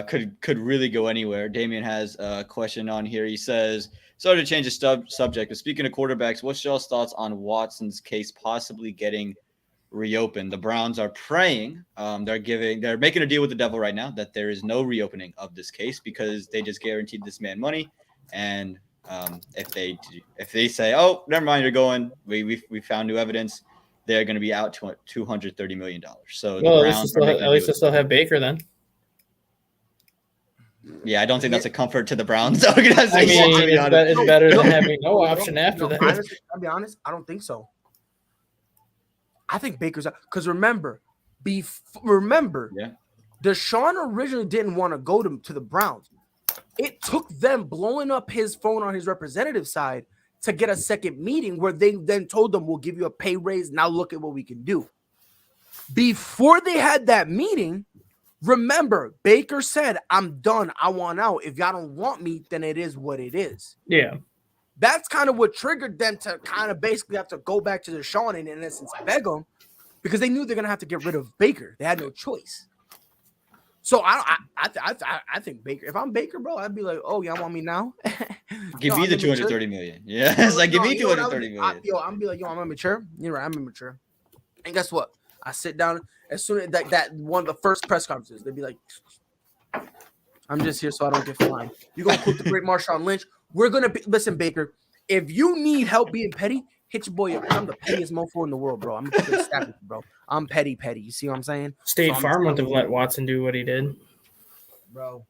could really go anywhere. Damian has a question on here. He says, sorry to change the subject, but speaking of quarterbacks, what's y'all's thoughts on Watson's case possibly getting reopened? The Browns are praying. They're making a deal with the devil right now that there is no reopening of this case, because they just guaranteed this man money. And if they say, oh, never mind, you're going, we found new evidence, they're going to be out to $230 million. So well, at least they still have Baker then. Yeah, I don't think that's a comfort to the Browns organization. I mean, it's better than having no option after that. Honestly, I'll be honest, I don't think so. I think Baker's out, because remember, Deshaun originally didn't want to go to the Browns. It took them blowing up his phone on his representative side to get a second meeting, where they then told them, we'll give you a pay raise. Now look at what we can do. Before they had that meeting, remember, Baker said, I'm done. I want out. If y'all don't want me, then it is what it is. Yeah. That's kind of what triggered them to kind of basically have to go back to Deshaun and in essence beg him, because they knew they're going to have to get rid of Baker. They had no choice. So I think Baker. If I'm Baker, bro, I'd be like, oh, y'all want me now? Give me the $230 million. Yeah, it's like give me $230 million. I'm be like, yo, I'm immature. You're right, I'm immature. And guess what? I sit down as soon as that one of the first press conferences, they'd be like, I'm just here so I don't get fined. You're gonna quote the great Marshawn Lynch. We're gonna listen, Baker. If you need help being petty, hit your boy up. I'm the pettiest mofo in the world, bro. I'm gonna stab you, bro. I'm petty. You see what I'm saying? State Farm wouldn't have let Watson do what he did, bro.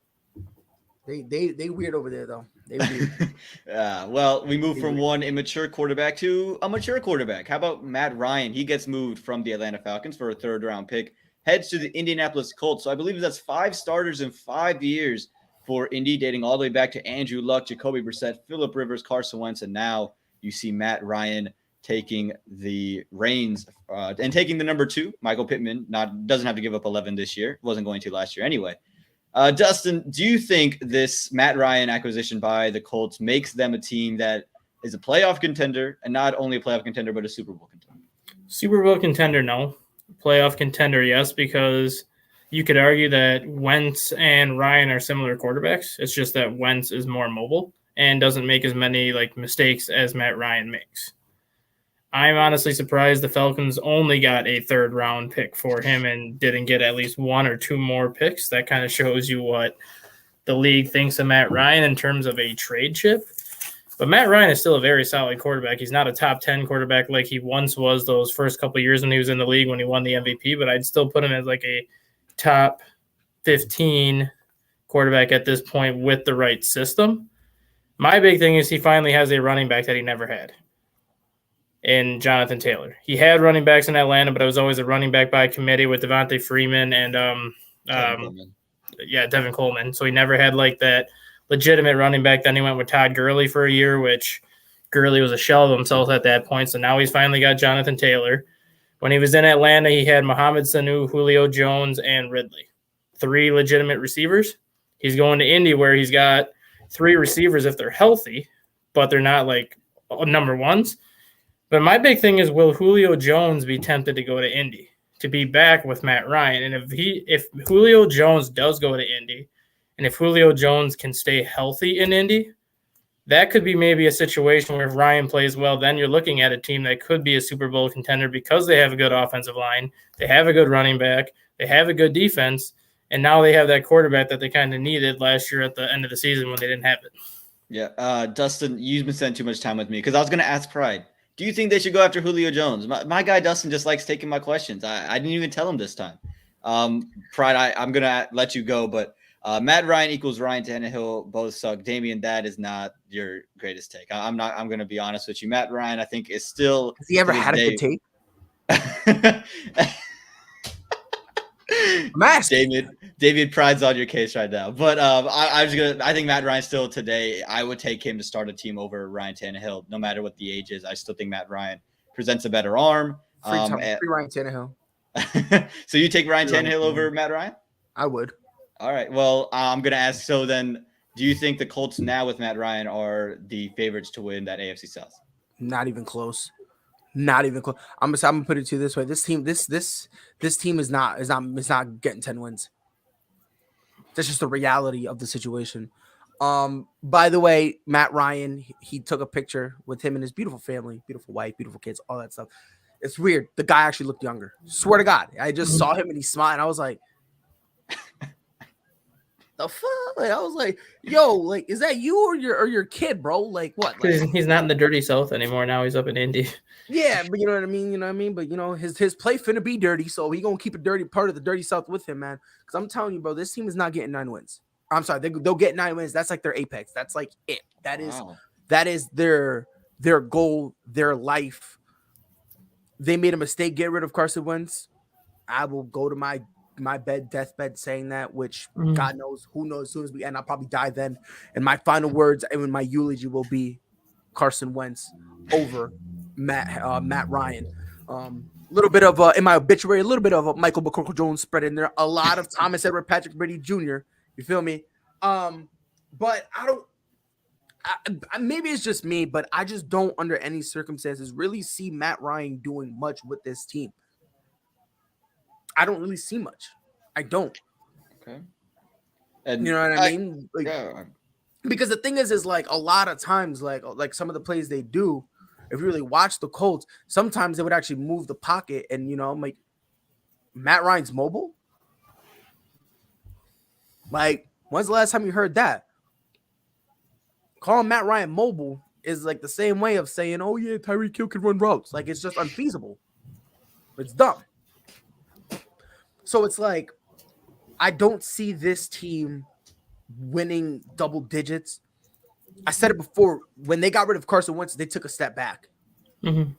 They weird over there though. They weird. Well, we moved from one immature quarterback to a mature quarterback. How about Matt Ryan? He gets moved from the Atlanta Falcons for a 3rd-round pick, heads to the Indianapolis Colts. So I believe that's 5 starters in 5 years for Indy, dating all the way back to Andrew Luck, Jacoby Brissett, Phillip Rivers, Carson Wentz, and now you see Matt Ryan taking the reins and taking the number 2. Michael Pittman doesn't have to give up 11 this year. Wasn't going to last year anyway. Dustin, do you think this Matt Ryan acquisition by the Colts makes them a team that is a playoff contender, and not only a playoff contender, but a Super Bowl contender? Super Bowl contender, no. Playoff contender, yes, because you could argue that Wentz and Ryan are similar quarterbacks. It's just that Wentz is more mobile and doesn't make as many mistakes as Matt Ryan makes. I'm honestly surprised the Falcons only got a 3rd-round pick for him and didn't get at least 1 or 2 more picks. That kind of shows you what the league thinks of Matt Ryan in terms of a trade chip. But Matt Ryan is still a very solid quarterback. He's not a top 10 quarterback like he once was those first couple of years when he was in the league when he won the MVP, but I'd still put him as a top 15 quarterback at this point with the right system. My big thing is he finally has a running back that he never had in Jonathan Taylor. He had running backs in Atlanta, but it was always a running back by committee with Devontae Freeman and Devin Coleman. So he never had that legitimate running back. Then he went with Todd Gurley for a year, which Gurley was a shell of himself at that point. So now he's finally got Jonathan Taylor. When he was in Atlanta, he had Mohamed Sanu, Julio Jones, and Ridley. 3 legitimate receivers. He's going to Indy where he's got 3 receivers if they're healthy, but they're not number ones. But my big thing is, will Julio Jones be tempted to go to Indy to be back with Matt Ryan? And if Julio Jones does go to Indy, and if Julio Jones can stay healthy in Indy, that could be maybe a situation where if Ryan plays well, then you're looking at a team that could be a Super Bowl contender because they have a good offensive line, they have a good running back, they have a good defense, and now they have that quarterback that they kind of needed last year at the end of the season when they didn't have it. Yeah, Dustin, you've been spending too much time with me because I was going to ask Pride. Do you think they should go after Julio Jones? My guy Dustin just likes taking my questions. I didn't even tell him this time. Pride, I'm going to let you go, but Matt Ryan equals Ryan Tannehill both suck. Damian, that is not your greatest take. I'm going to be honest with you. Matt Ryan, I think, is still. Has he ever had a good take? David prides on your case right now, but I think Matt Ryan still today. I would take him to start a team over Ryan Tannehill, no matter what the age is. I still think Matt Ryan presents a better arm. Free Ryan Tannehill. So you take Ryan Tannehill over Matt Ryan? I would. All right. Well, I'm gonna ask. So then, do you think the Colts now with Matt Ryan are the favorites to win that AFC South? Not even close. Not even close. I'm gonna put it to you this way: this team is not getting 10 wins. That's just the reality of the situation. By the way, Matt Ryan, he took a picture with him and his beautiful family, beautiful wife, beautiful kids, all that stuff. It's weird. The guy actually looked younger. Swear to God, I just saw him and he smiled, and I was like, "The fuck?" I was like, "Yo, is that you or your kid, bro? What?" He's not in the dirty South anymore. Now he's up in Indy. Yeah, but you know what I mean. But his play finna be dirty, so he gonna keep a dirty part of the dirty South with him, man. Because I'm telling you, bro, this team is not getting 9 wins. I'm sorry, they'll get 9 wins. That's their apex. That's it. That is their goal, their life. They made a mistake. Get rid of Carson Wentz. I will go to my deathbed saying that, which God knows, who knows, as soon as we end, I'll probably die then. And my final words and my eulogy will be Carson Wentz over Matt Ryan. A little bit of in my obituary, a little bit of a Michael McCorkle Jones spread in there. A lot of Thomas Edward Patrick Brady Jr. You feel me? But maybe it's just me, but I just don't, under any circumstances, really see Matt Ryan doing much with this team. I don't really see much. I don't. Okay. And you know what I mean? Because the thing is a lot of times, like some of the plays they do, if you really watch the Colts, sometimes they would actually move the pocket, and Matt Ryan's mobile. When's the last time you heard that? Calling Matt Ryan mobile is like the same way of saying, oh yeah, Tyreek Hill can run routes. Like it's just unfeasible. It's dumb. So it's like, I don't see this team winning double digits. I said it before, when they got rid of Carson Wentz, they took a step back. Mm-hmm.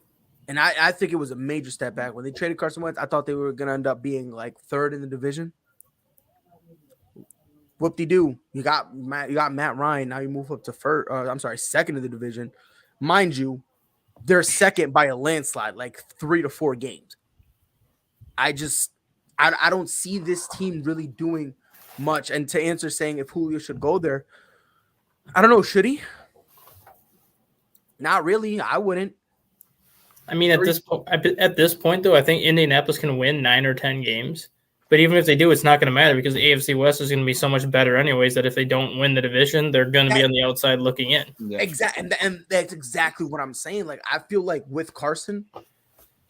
And I think it was a major step back. When they traded Carson Wentz, I thought they were going to end up being like third in the division. Whoop-de-doo. You got Matt Ryan. Now you move up to second in the division. Mind you, they're second by a landslide, like 3 to 4 games. I don't see this team really doing much. And to answer saying if Julio should go there, I don't know. Should he? Not really. I wouldn't. I mean, at this point, though, I think Indianapolis can win 9 or 10 games. But even if they do, it's not going to matter because the AFC West is going to be so much better anyways that if they don't win the division, they're going to be on the outside looking in. Yeah. Exactly. And that's exactly what I'm saying. Like, I feel like with Carson,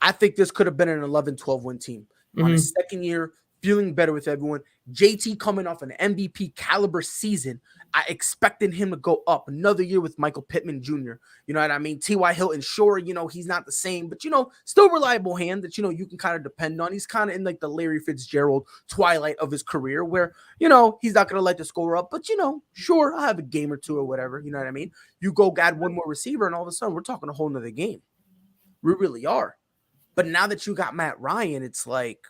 I think this could have been an 11-12 win team. On his second year, feeling better with everyone. JT coming off an MVP caliber season. I expected him to go up another year with Michael Pittman Jr. You know what I mean? T.Y. Hilton, sure, he's not the same, but, still reliable hand that, you can kind of depend on. He's kind of in like the Larry Fitzgerald twilight of his career where, he's not going to let the score up, but, sure, I'll have a game or two or whatever. You know what I mean? You go add one more receiver and all of a sudden we're talking a whole nother game. We really are. But now that you got Matt Ryan, it's like,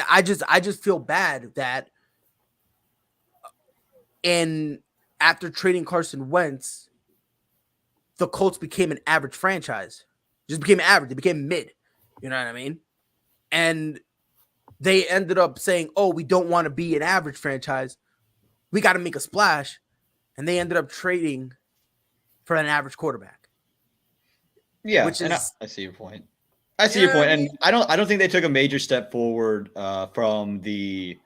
I just feel bad that after trading Carson Wentz, the Colts became an average franchise. Just became average. They became mid. You know what I mean? And they ended up saying, oh, we don't want to be an average franchise. We got to make a splash. And they ended up trading for an average quarterback. Yeah, I see your point. And I don't think they took a major step forward from the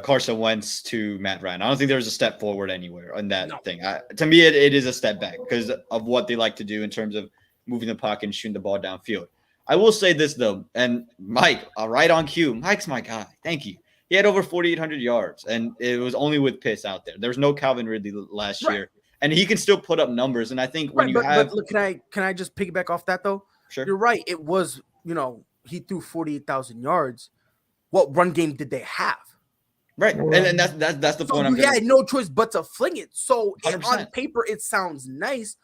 Carson Wentz to Matt Ryan. I don't think there was a step forward anywhere on that thing. To me, it is a step back because of what they like to do in terms of moving the pocket and shooting the ball downfield. I will say this though, and Mike, right on cue. Mike's my guy. Thank you. He had over 4,800 yards, and it was only with Pitts out there. There was no Calvin Ridley last year, and he can still put up numbers. And I think when but look, can I just piggyback off that though? Sure. You're right. It was, he threw 48,000 yards. What run game did they have? Right. And that's the point. You had no choice but to fling it. So on 100%. paper, it sounds nice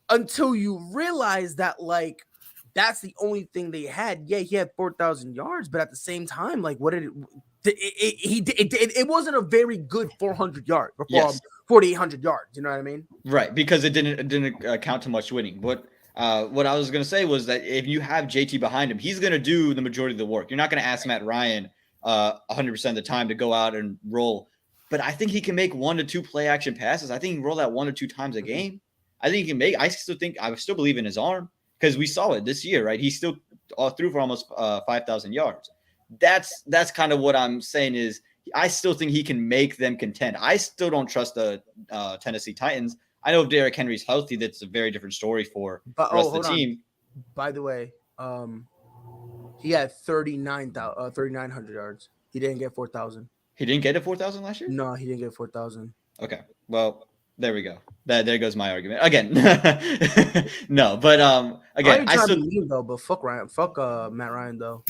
until you realize that, like, that's the only thing they had. Yeah, he had 4,000 yards, but at the same time, like, what did it wasn't a very good 400 yards or 4,800 yards. You know what I mean? Right. Because it didn't count to much winning. What I was going to say was that if you have JT behind him, he's going to do the majority of the work. You're not going to ask Matt Ryan 100% of the time to go out and roll. But I think he can make 1 to 2 play action passes. I think he can roll that 1 or 2 times a game. I think he can make. I still believe in his arm because we saw it this year, right? He still threw for almost 5,000 yards. That's kind of what I'm saying is I still think he can make them contend. I still don't trust the Tennessee Titans. I know if Derrick Henry's healthy, that's a very different story for the rest of the team. By the way, he had 3,900 yards. He didn't get 4,000. He didn't get a 4,000 last year? No, he didn't get 4,000. Okay. Well, there we go. There goes my argument. Again. No, but again, I still leave though, but fuck Matt Ryan though.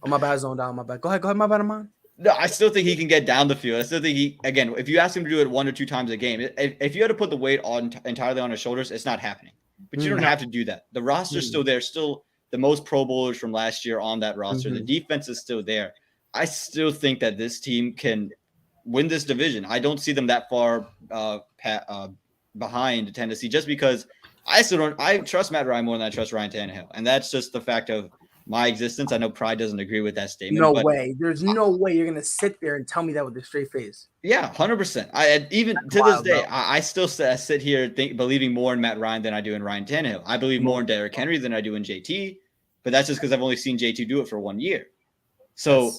Oh, my bad, zoned down, my bad. Go ahead, my bad, man. No, I still think he can get down the field. I still think if you ask him to do it 1 or 2 times a game, if you had to put the weight entirely on his shoulders, it's not happening. But you don't have to do that. The roster's still there, still the most Pro Bowlers from last year on that roster. The defense is still there. I still think that this team can win this division. I don't see them that far behind Tennessee just because I trust Matt Ryan more than I trust Ryan Tannehill. And that's just the fact of my existence. I know Pride doesn't agree with that statement. No way. There's no way you're going to sit there and tell me that with a straight face. Yeah, 100%. Even to this day, I still sit here believing more in Matt Ryan than I do in Ryan Tannehill. I believe more in Derrick Henry than I do in JT, but that's just because I've only seen JT do it for 1 year. So,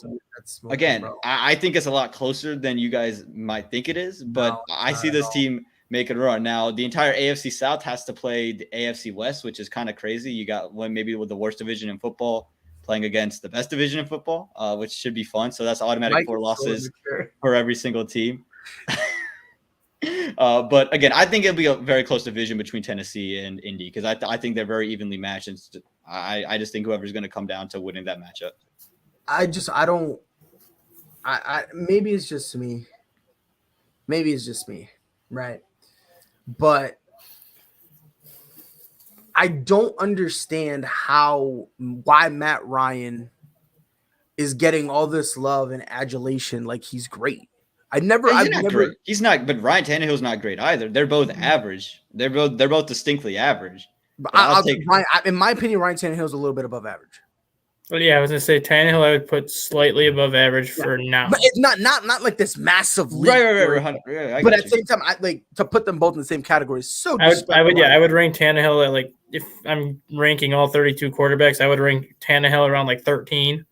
again, I think it's a lot closer than you guys might think it is, but I see this team make it run. Now, the entire AFC South has to play the AFC West, which is kind of crazy. You got one maybe with the worst division in football playing against the best division in football, which should be fun. So that's automatic 4 losses for every single team. But again, I think it'll be a very close division between Tennessee and Indy because I think they're very evenly matched. And I just think whoever's going to come down to winning that matchup. Maybe it's just me. Maybe it's just me, right? But I don't understand why Matt Ryan is getting all this love and adulation like he's great. He's not, but Ryan Tannehill's not great either. They're both average. They're both distinctly average. In my opinion, Ryan Tannehill's a little bit above average. Well, yeah, I was gonna say Tannehill I would put slightly above average for now. But it's not like this massive leap. Right. But at the same time, I like to put them both in the same category. So I would rank Tannehill at like, if I'm ranking all 32 quarterbacks, I would rank Tannehill around like 13,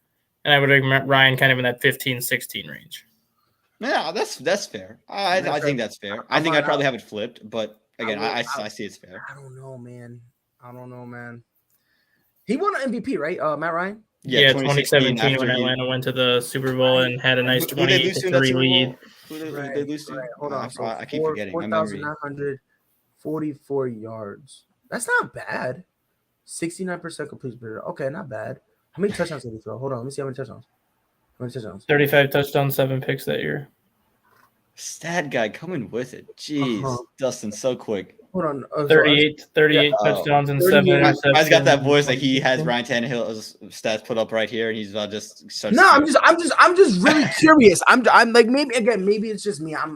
and I would rank Ryan kind of in that 15, 16 range. Yeah, that's fair. I think that's fair. I think I'd probably have it flipped, but again, I see it's fair. I don't know, man. He won an MVP, right? Matt Ryan? Yeah, 2017 when Atlanta went to the Super Bowl and had a nice 28-3 lead. Who did they lose to? Right. Hold on. So I keep forgetting. 4,944 yards. That's not bad. 69% complete. Okay, not bad. How many touchdowns did he throw? Hold on. Let me see how many touchdowns. 35 touchdowns, 7 picks that year. Stat guy coming with it. Jeez, Dustin, so quick. Hold on. 38 touchdowns and 7 interceptions. I've got that voice like he has Ryan Tannehill's stats put up right here, and he's about just start. No, I'm just really curious. I'm like maybe it's just me. I'm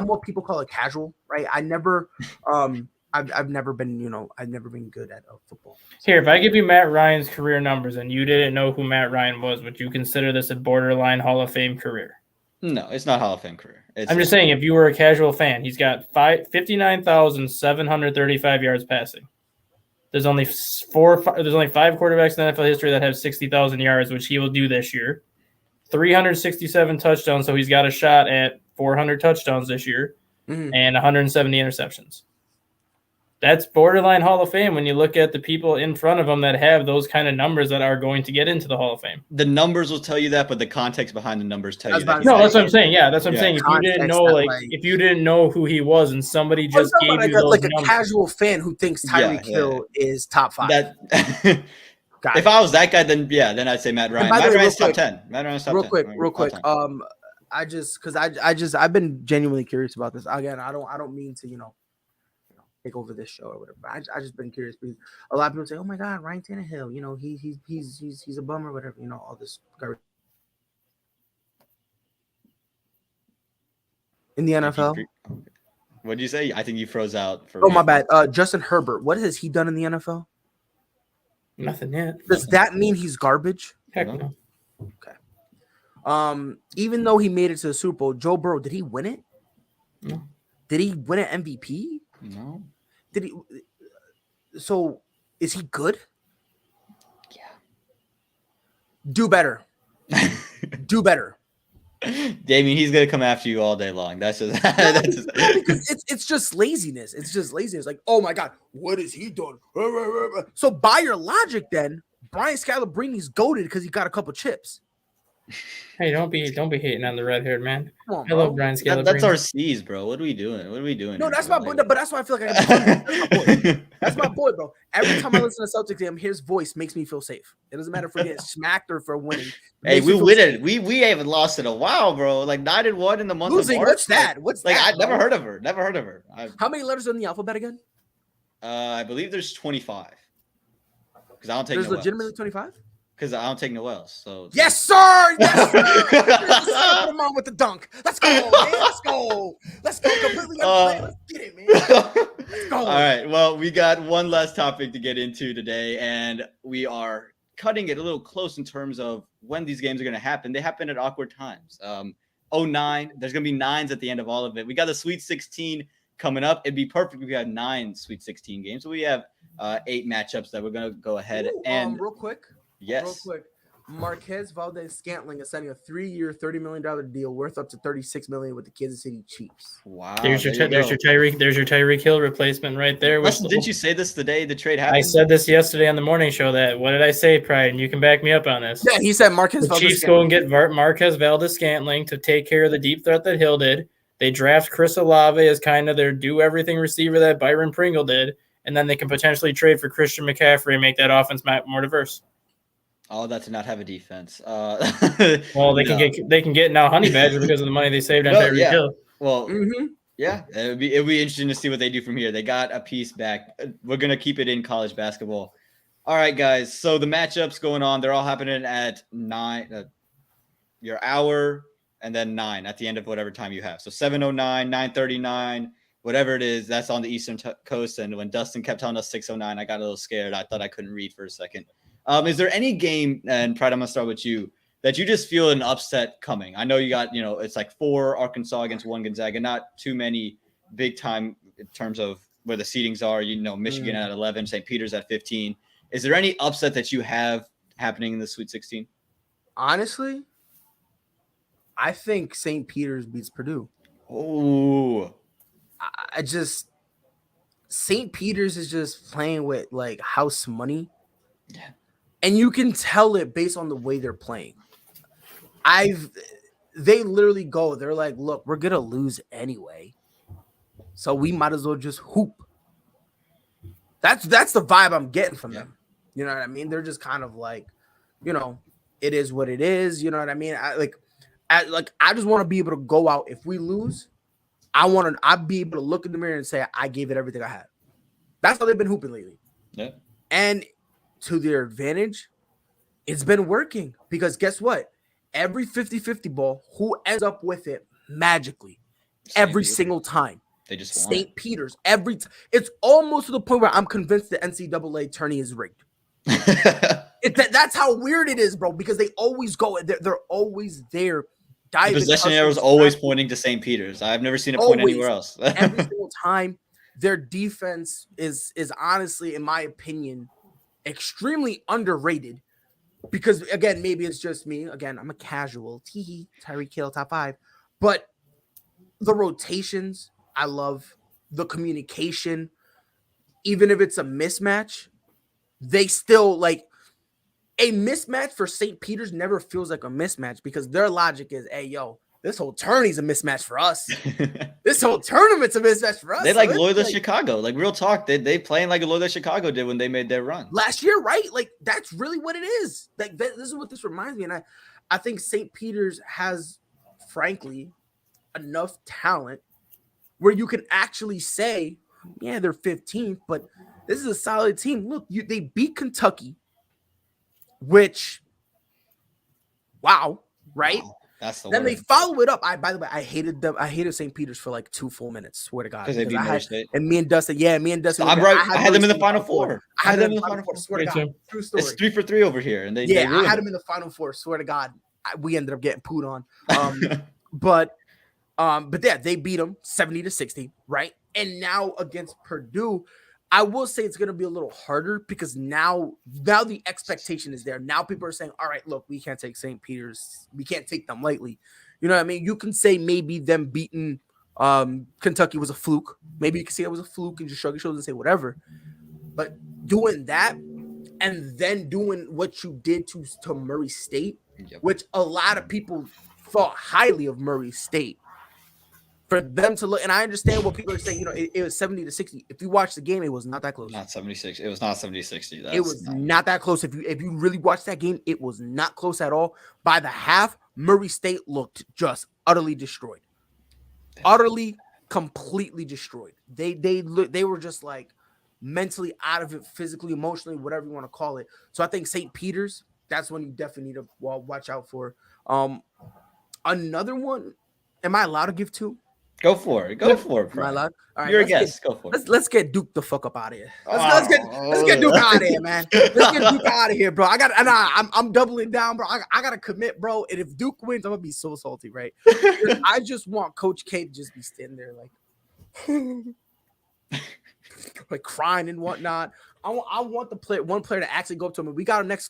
what people call a casual, right? I've never been good at football. Here, if I give you Matt Ryan's career numbers and you didn't know who Matt Ryan was, would you consider this a borderline Hall of Fame career? No, it's not Hall of Fame career. I'm just saying, if you were a casual fan, he's got 59,735 yards passing. There's only 5 quarterbacks in NFL history that have 60,000 yards, which he will do this year. 367 touchdowns, so he's got a shot at 400 touchdowns this year, and 170 interceptions. That's borderline Hall of Fame when you look at the people in front of them that have those kind of numbers that are going to get into the Hall of Fame. The numbers will tell you that, but the context behind the numbers tell you that. No, that's what I'm saying. Yeah, that's what I'm saying. If you didn't know who he was and somebody just gave you those numbers. A casual fan who thinks Tyreek Hill is top 5. If I was that guy, then I'd say Matt Ryan. Matt Ryan's top 10. Matt Ryan's top 10. Real quick. I've been genuinely curious about this. Again, I don't mean to, take over this show or whatever. I just been curious because a lot of people say, "Oh my God, Ryan Tannehill, he's a bummer, whatever." All this garbage in the NFL. What did you say? I think you froze out. My bad. Justin Herbert. What has he done in the NFL? Nothing yet. Does that mean he's garbage? Heck no. Okay. Even though he made it to the Super Bowl, Joe Burrow, did he win it? No. Did he win an MVP? No. Did he? So is he good? Yeah. Do better. Do better. Damien, he's gonna come after you all day long. That's just because it's just laziness. It's just laziness. Like, oh my God, what has he done? So by your logic, then Brian Scalabrini's goated because he got a couple chips. Hey, don't be hating on the red-haired man. On, I love Brian Scalabrine. That's our C's, bro. What are we doing? No, that's my boy. But that's why I feel like that's my boy, bro. Every time I listen to Celtics game, his voice makes me feel safe. It doesn't matter if we're getting smacked or for winning. Hey, we win it. We haven't lost in a while, bro. Like 9-1 in the month of March. What's that? What's that? I've never heard of her. How many letters are in the alphabet again? I believe there's 25. Because I don't take. There's legitimately 25. Because I don't take Noels. So yes, sir. Yes, sir. Put him on with the dunk. Let's go, man. Let's go. Completely unplanned. Let's get it, man. Let's go. All right. Well, we got one last topic to get into today, and we are cutting it a little close in terms of when these games are going to happen. They happen at awkward times. 09. There's going to be 9s at the end of all of it. We got the Sweet 16 coming up. It'd be perfect if we had 9 Sweet 16 games. So we have 8 matchups that we're going to go ahead and real quick. Yes. Real quick. Marquez Valdez-Scantling is signing a 3-year, $30 million deal worth up to $36 million with the Kansas City Chiefs. Wow. There's your Tyreek Hill replacement right there. Didn't you say this the day the trade happened? I said this yesterday on the morning show. What did I say, Pride? And you can back me up on this. Yeah, he said Marquez Valdez-Scantling. The Chiefs go and get Marquez Valdez-Scantling to take care of the deep threat that Hill did. They draft Chris Olave as kind of their do-everything receiver that Byron Pringle did, and then they can potentially trade for Christian McCaffrey and make that offense more diverse. All that to not have a defense. Well, they can get now Honey Badger because of the money they saved on Tyreek Hill. Well, yeah, it'd be interesting to see what they do from here. They got a piece back. We're gonna keep it in college basketball. All right, guys. So the matchups going on, they're all happening at 9, your hour, and then 9 at the end of whatever time you have. So 7:09, 9:39, whatever it is, that's on the Eastern Coast. And when Dustin kept telling us 6:09, I got a little scared. I thought I couldn't read for a second. Is there any game, and Pride, I'm gonna start with you, that you just feel an upset coming? I know you got, it's like 4 Arkansas against 1 Gonzaga, not too many big time in terms of where the seedings are. Michigan at 11, St. Peter's at 15. Is there any upset that you have happening in the Sweet 16? Honestly, I think St. Peter's beats Purdue. Oh, St. Peter's is just playing with like house money. Yeah. And you can tell it based on the way they're playing. They literally go, they're like, look, we're gonna lose anyway, so we might as well just hoop. That's the vibe I'm getting from them. You know what I mean? They're just kind of like, it is what it is. You know what I mean? I just want to be able to go out. If we lose, I'd be able to look in the mirror and say I gave it everything I had. That's how they've been hooping lately. Yeah. And to their advantage, it's been working because guess what? Every 50-50 ball, who ends up with it magically every single time? They just St. Peter's. It's almost to the point where I'm convinced the NCAA tourney is rigged. That's how weird it is, bro, because they always go. They're always there. The possession arrow is always pointing to St. Peter's. I've never seen it point anywhere else. Every single time. Their defense is honestly, in my opinion, extremely underrated because, again, maybe it's just me. Again, I'm a casual. Tyreek Hill, top 5. But the rotations, I love. The communication. Even if it's a mismatch, they still, like, a mismatch for St. Peter's never feels like a mismatch because their logic is, hey, yo, this whole tourney's a mismatch for us. This whole tournament's a mismatch for us. They like Loyola Chicago. Like, real talk. They playing like Loyola Chicago did when they made their run. Last year, right? Like, that's really what it is. Like, this is what this reminds me. And I think St. Peter's has, frankly, enough talent where you can actually say, yeah, they're 15th, but this is a solid team. Look, they beat Kentucky, which, wow, right? Wow. That's the then word. they follow it up. By the way, I hated them. I hated St. Peter's for like 2 full minutes. Swear to God. Because they beat Murray State. And me and Dustin. I'm right. I had them in the Final Four. I had them in the Final Four. Swear to God. True story. It's 3 for 3 over here, and they I had them in the Final Four. Swear to God. We ended up getting pooed on. But yeah, they beat them 70-60, right? And now against Purdue, I will say it's going to be a little harder because now the expectation is there. Now people are saying, all right, look, we can't take St. Peter's. We can't take them lightly. You know what I mean? You can say maybe them beating Kentucky was a fluke. Maybe you can say it was a fluke and just shrug your shoulders and say whatever. But doing that and then doing what you did to Murray State, which a lot of people thought highly of Murray State, for them to look, and I understand what people are saying, it was 70-60. If you watch the game, it was not that close. Not 76. It was not 70-60. It was not that close. If you really watch that game, it was not close at all. By the half, Murray State looked just utterly destroyed. Utterly, completely destroyed. They were just like mentally out of it, physically, emotionally, whatever you want to call it. So I think St. Peter's, that's one you definitely need to watch out for. Another one, am I allowed to give 2? Go for it. Go for it, bro. All right, you're a guest. Go for it. Let's get Duke the fuck up out of here. Let's get Duke out of here, man. Let's get Duke out of here, bro. I'm doubling down, bro. I gotta commit, bro. And if Duke wins, I'm gonna be so salty, right? I just want Coach K to just be standing there like crying and whatnot. I want one player to actually go up to him. We got a next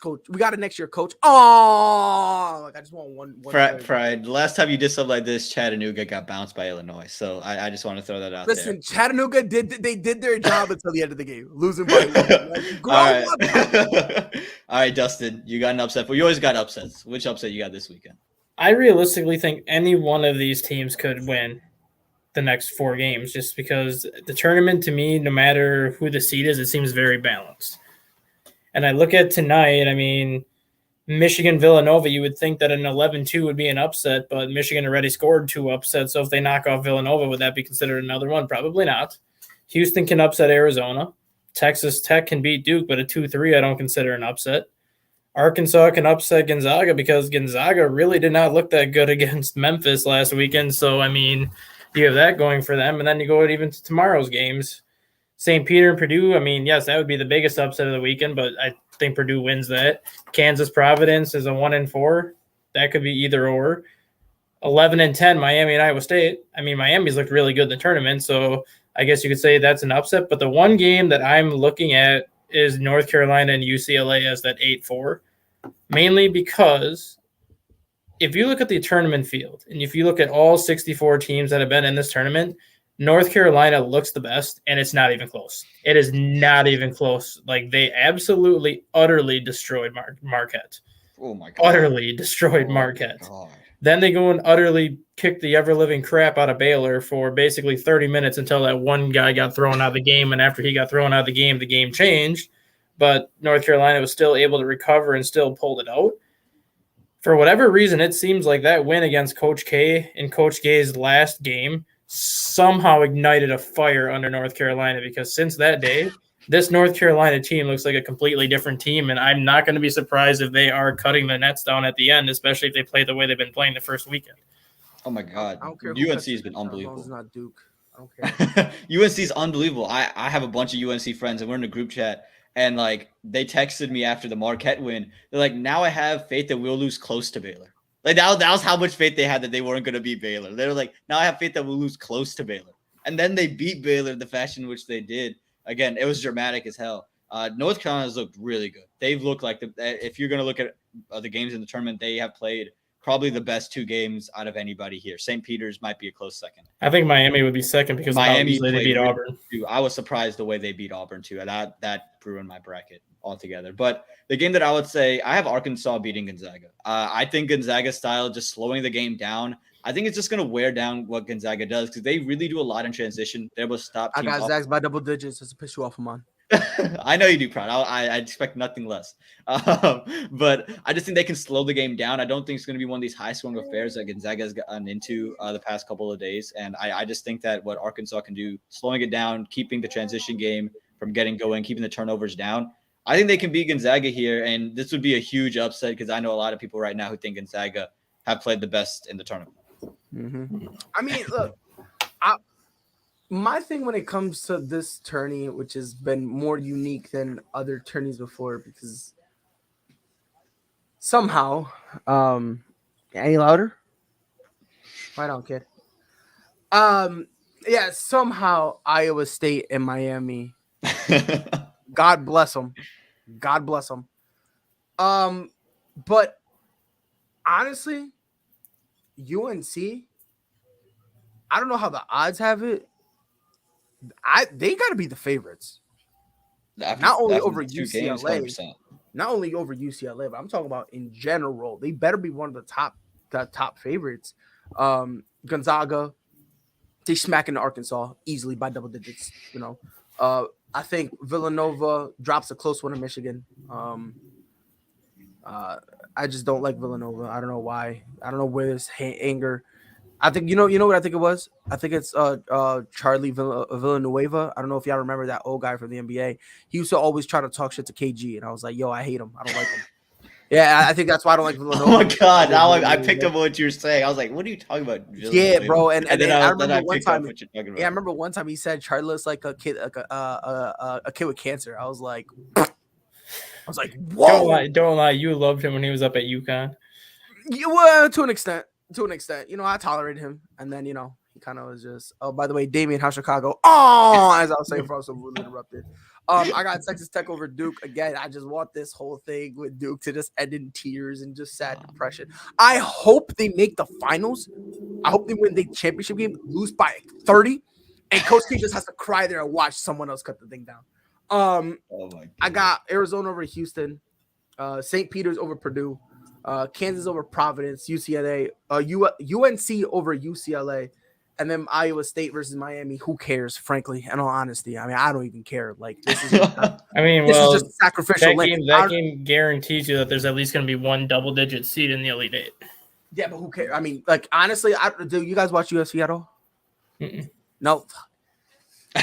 year coach. Oh, like I just want one. Pride. The last time you did something like this, Chattanooga got bounced by Illinois. So I just want to throw that out there. Listen, Chattanooga did their job until the end of the game, losing by 1. All right, Dustin, you got an upset. Well, you always got upsets. Which upset you got this weekend? I realistically think any one of these teams could win. the next 4 games, just because the tournament, to me, no matter who the seed is, it seems very balanced. And I look at tonight, I mean, Michigan Villanova, you would think that an 11-2 would be an upset, but Michigan already scored 2 upsets. So if they knock off Villanova, would that be considered another one? Probably not. Houston can upset Arizona. Texas Tech can beat Duke, but a 2-3 I don't consider an upset. Arkansas can upset Gonzaga because Gonzaga really did not look that good against Memphis last weekend. So, I mean, you have that going for them. And then you go even to tomorrow's games. St. Peter and Purdue, I mean, yes, that would be the biggest upset of the weekend, but I think Purdue wins that. Kansas Providence is a 1-4. That could be either or. 11-10, Miami and Iowa State. I mean, Miami's looked really good in the tournament, so I guess you could say that's an upset. But the one game that I'm looking at is North Carolina and UCLA as that 8-4, mainly because if you look at the tournament field and if you look at all 64 teams that have been in this tournament, North Carolina looks the best, and it's not even close. It is not even close. Like, they absolutely, utterly destroyed Marquette. Oh, my God. Utterly destroyed Marquette. God. Then they go and utterly kick the ever-living crap out of Baylor for basically 30 minutes until that one guy got thrown out of the game, and after he got thrown out of the game changed. But North Carolina was still able to recover and still pulled it out. For whatever reason, it seems like that win against Coach K in Coach K's last game somehow ignited a fire under North Carolina, because since that day, this North Carolina team looks like a completely different team, and I'm not going to be surprised if they are cutting the nets down at the end, especially if they play the way they've been playing the first weekend. Oh, my God. I don't care UNC has been unbelievable. It's not Duke. I don't care. UNC is unbelievable. I have a bunch of UNC friends, and we're in a group chat, and, like, they texted me after the Marquette win. They're like, now I have faith that we'll lose close to Baylor. Like, that was how much faith they had that they weren't going to beat Baylor. They were like, now I have faith that we'll lose close to Baylor. And then they beat Baylor the fashion in which they did. Again, it was dramatic as hell. North Carolina's looked really good. They've looked like, if you're going to look at the games in the tournament, they have played probably the best 2 games out of anybody here. St. Peter's might be a close second. I think Miami would be second because Miami they beat Auburn. Too. I was surprised the way they beat Auburn too. That ruined my bracket altogether. But the game that I would say, I have Arkansas beating Gonzaga. I think Gonzaga's style, just slowing the game down, I think it's just going to wear down what Gonzaga does, because they really do a lot in transition. They're able to stop teams. I got Zags by double digits just to piss you off, man. I know you do, Prod. I expect nothing less. But I just think they can slow the game down. I don't think it's going to be one of these high-scoring affairs that Gonzaga has gotten into the past couple of days. And I just think that what Arkansas can do, slowing it down, keeping the transition game from getting going, keeping the turnovers down, I think they can beat Gonzaga here. And this would be a huge upset, because I know a lot of people right now who think Gonzaga have played the best in the tournament. Mm-hmm. I mean, look, my thing when it comes to this tourney, which has been more unique than other tourneys before, because somehow, any louder? Right on, kid. Yeah, somehow Iowa State and Miami, God bless them. God bless them. But honestly, UNC, I don't know how the odds have it. They got to be the favorites. Not only over UCLA, not only over UCLA, but I'm talking about in general. They better be one of the top favorites. Gonzaga, they smacking Arkansas easily by double digits. You know, I think Villanova drops a close one to Michigan. I just don't like Villanova. I don't know why. I don't know where this anger. I think you know what I think it was. I think it's Charlie Villanueva. I don't know if y'all remember that old guy from the NBA. He used to always try to talk shit to KG, and I was like, "Yo, I hate him. I don't like him." Yeah, I think that's why I don't like Villanova. Oh my God! Now I picked up what you're saying. I was like, "What are you talking about?" Yeah, bro. And then I remember one time. Yeah, I remember one time he said Charlie looks like a kid, like a kid with cancer. I was like, "Whoa!" Don't lie. You loved him when he was up at UConn. Well, to an extent. You know, I tolerated him, and then he kind of was just. Oh, by the way, Damian, how's Chicago? Oh, as I was saying, before I was so rudely interrupted. I got Texas Tech over Duke again. I just want this whole thing with Duke to just end in tears and just sad depression. I hope they make the finals. I hope they win the championship game, lose by 30, and Coach K just has to cry there and watch someone else cut the thing down. Oh my God. I got Arizona over Houston, St. Peter's over Purdue. Kansas over Providence, UCLA, UNC over UCLA, and then Iowa State versus Miami. Who cares? Frankly, in all honesty, I mean, I don't even care. Like this is, I mean, this well, is just sacrificial. that game guarantees you that there's at least going to be one double-digit seed in the Elite Eight. Yeah, but who cares? I mean, like honestly, do you guys watch UFC at all? No.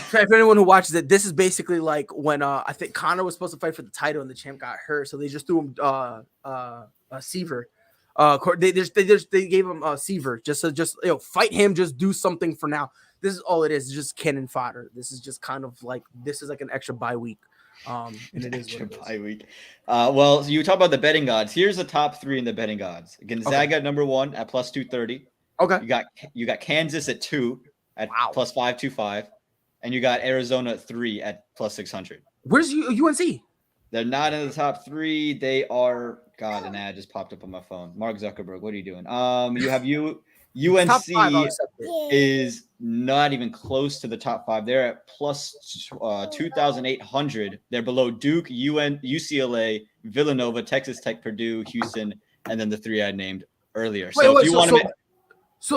For anyone who watches it, this is basically like when I think Conor was supposed to fight for the title and the champ got hurt, so they just threw him Seaver. They gave him Seaver just fight him, just do something for now. This is all it is. It's just cannon fodder. This is just kind of like an extra bye week. And it is extra bye week. Well, you talk about the betting odds. Here's the top 3 in the betting odds. Gonzaga at number 1 at plus 230. Okay. You got Kansas at 2 at plus 525, and you got Arizona at 3 at plus 600. Where's UNC? They're not in the top 3. They are. God, an ad just popped up on my phone. Mark Zuckerberg, what are you doing? You have UNC is not even close to the top 5. They're at plus 2,800. They're below Duke, UCLA, Villanova, Texas Tech, Purdue, Houston, and then the 3 I named earlier. So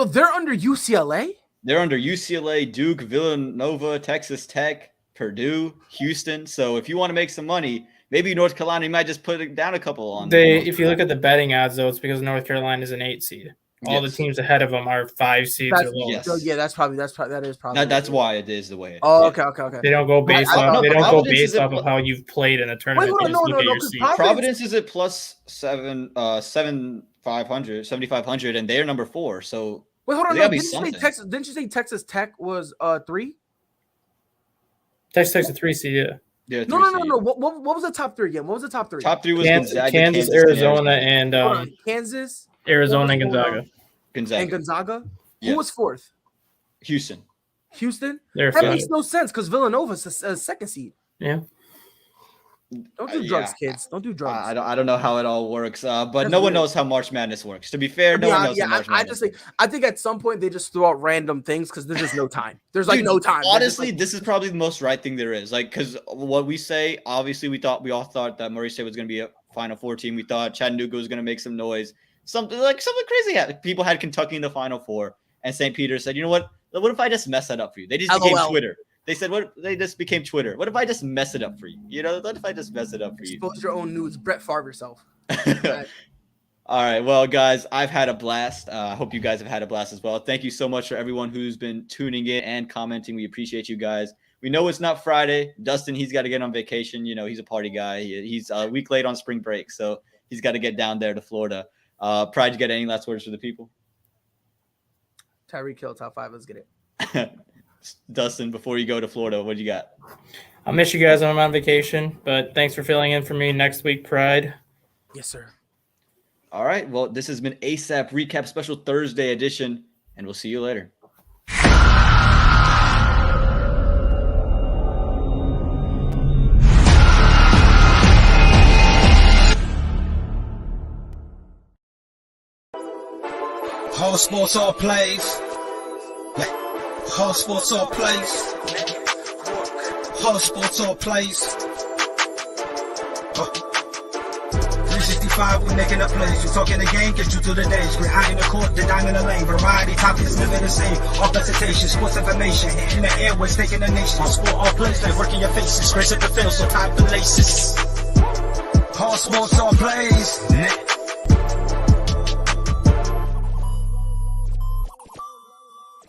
they're under UCLA? They're under UCLA, Duke, Villanova, Texas Tech, Purdue, Houston. So if you want to make some money, maybe North Carolina, you might just put it down a couple on. If you look at the betting odds, though, it's because North Carolina is an 8 seed. All the teams ahead of them are 5 seeds or lower. Yes. So yeah, that's why it is the way it is. Oh, okay. They don't go based off of how you've played in a tournament. Providence is at plus 7,500, and they're number 4. So wait, hold on. No, didn't you say Texas Tech was 3? Texas Tech's a 3 seed, yeah. No. What was the top 3 again? What was the top 3? Top 3 was Kansas, Arizona, and Kansas, Arizona, and Gonzaga. And Gonzaga. Yes. Who was 4th? Houston. That makes no sense because Villanova's a 2nd seed. Yeah. Don't do drugs, kids. Don't do drugs. I don't know how it all works, but no one knows how March Madness works. To be fair, no one knows how March Madness works. I think at some point they just throw out random things because there's just no time. There's no time. Honestly, this is probably the most right thing there is. Like, because what we say, obviously, we all thought that Murray State was going to be a Final Four team. We thought Chattanooga was going to make some noise. Something crazy happened. People had Kentucky in the Final Four, and St. Peter said, "You know what? What if I just mess that up for you?" They just became Twitter. They said, "What?" They just became Twitter. What if I just mess it up for you? What if I just mess it up for you? Expose your own news. Brett Favre yourself. All right. Well, guys, I've had a blast. I hope you guys have had a blast as well. Thank you so much for everyone who's been tuning in and commenting. We appreciate you guys. We know it's not Friday. Dustin, he's got to get on vacation. He's a party guy. He's a week late on spring break, so he's got to get down there to Florida. Pride, you got any last words for the people? Tyreek Hill, top 5. Let's get it. Dustin, before you go to Florida, what do you got? I'll miss you guys when I'm on vacation, but thanks for filling in for me next week, Pride. Yes, sir. All right. Well, this has been ASAP Recap Special Thursday edition, and we'll see you later. All sports, all plays. All sports, all plays. All sports, all plays. 365, we making a plays. You talking the game, get you to the days. We're out in the court, the dime in the lane. Variety, topics, living the same. All presentation, sports information. In the airways, taking the nation. All sport, all plays, like working your faces. Grace at the field, so tie the laces. All sports, all plays.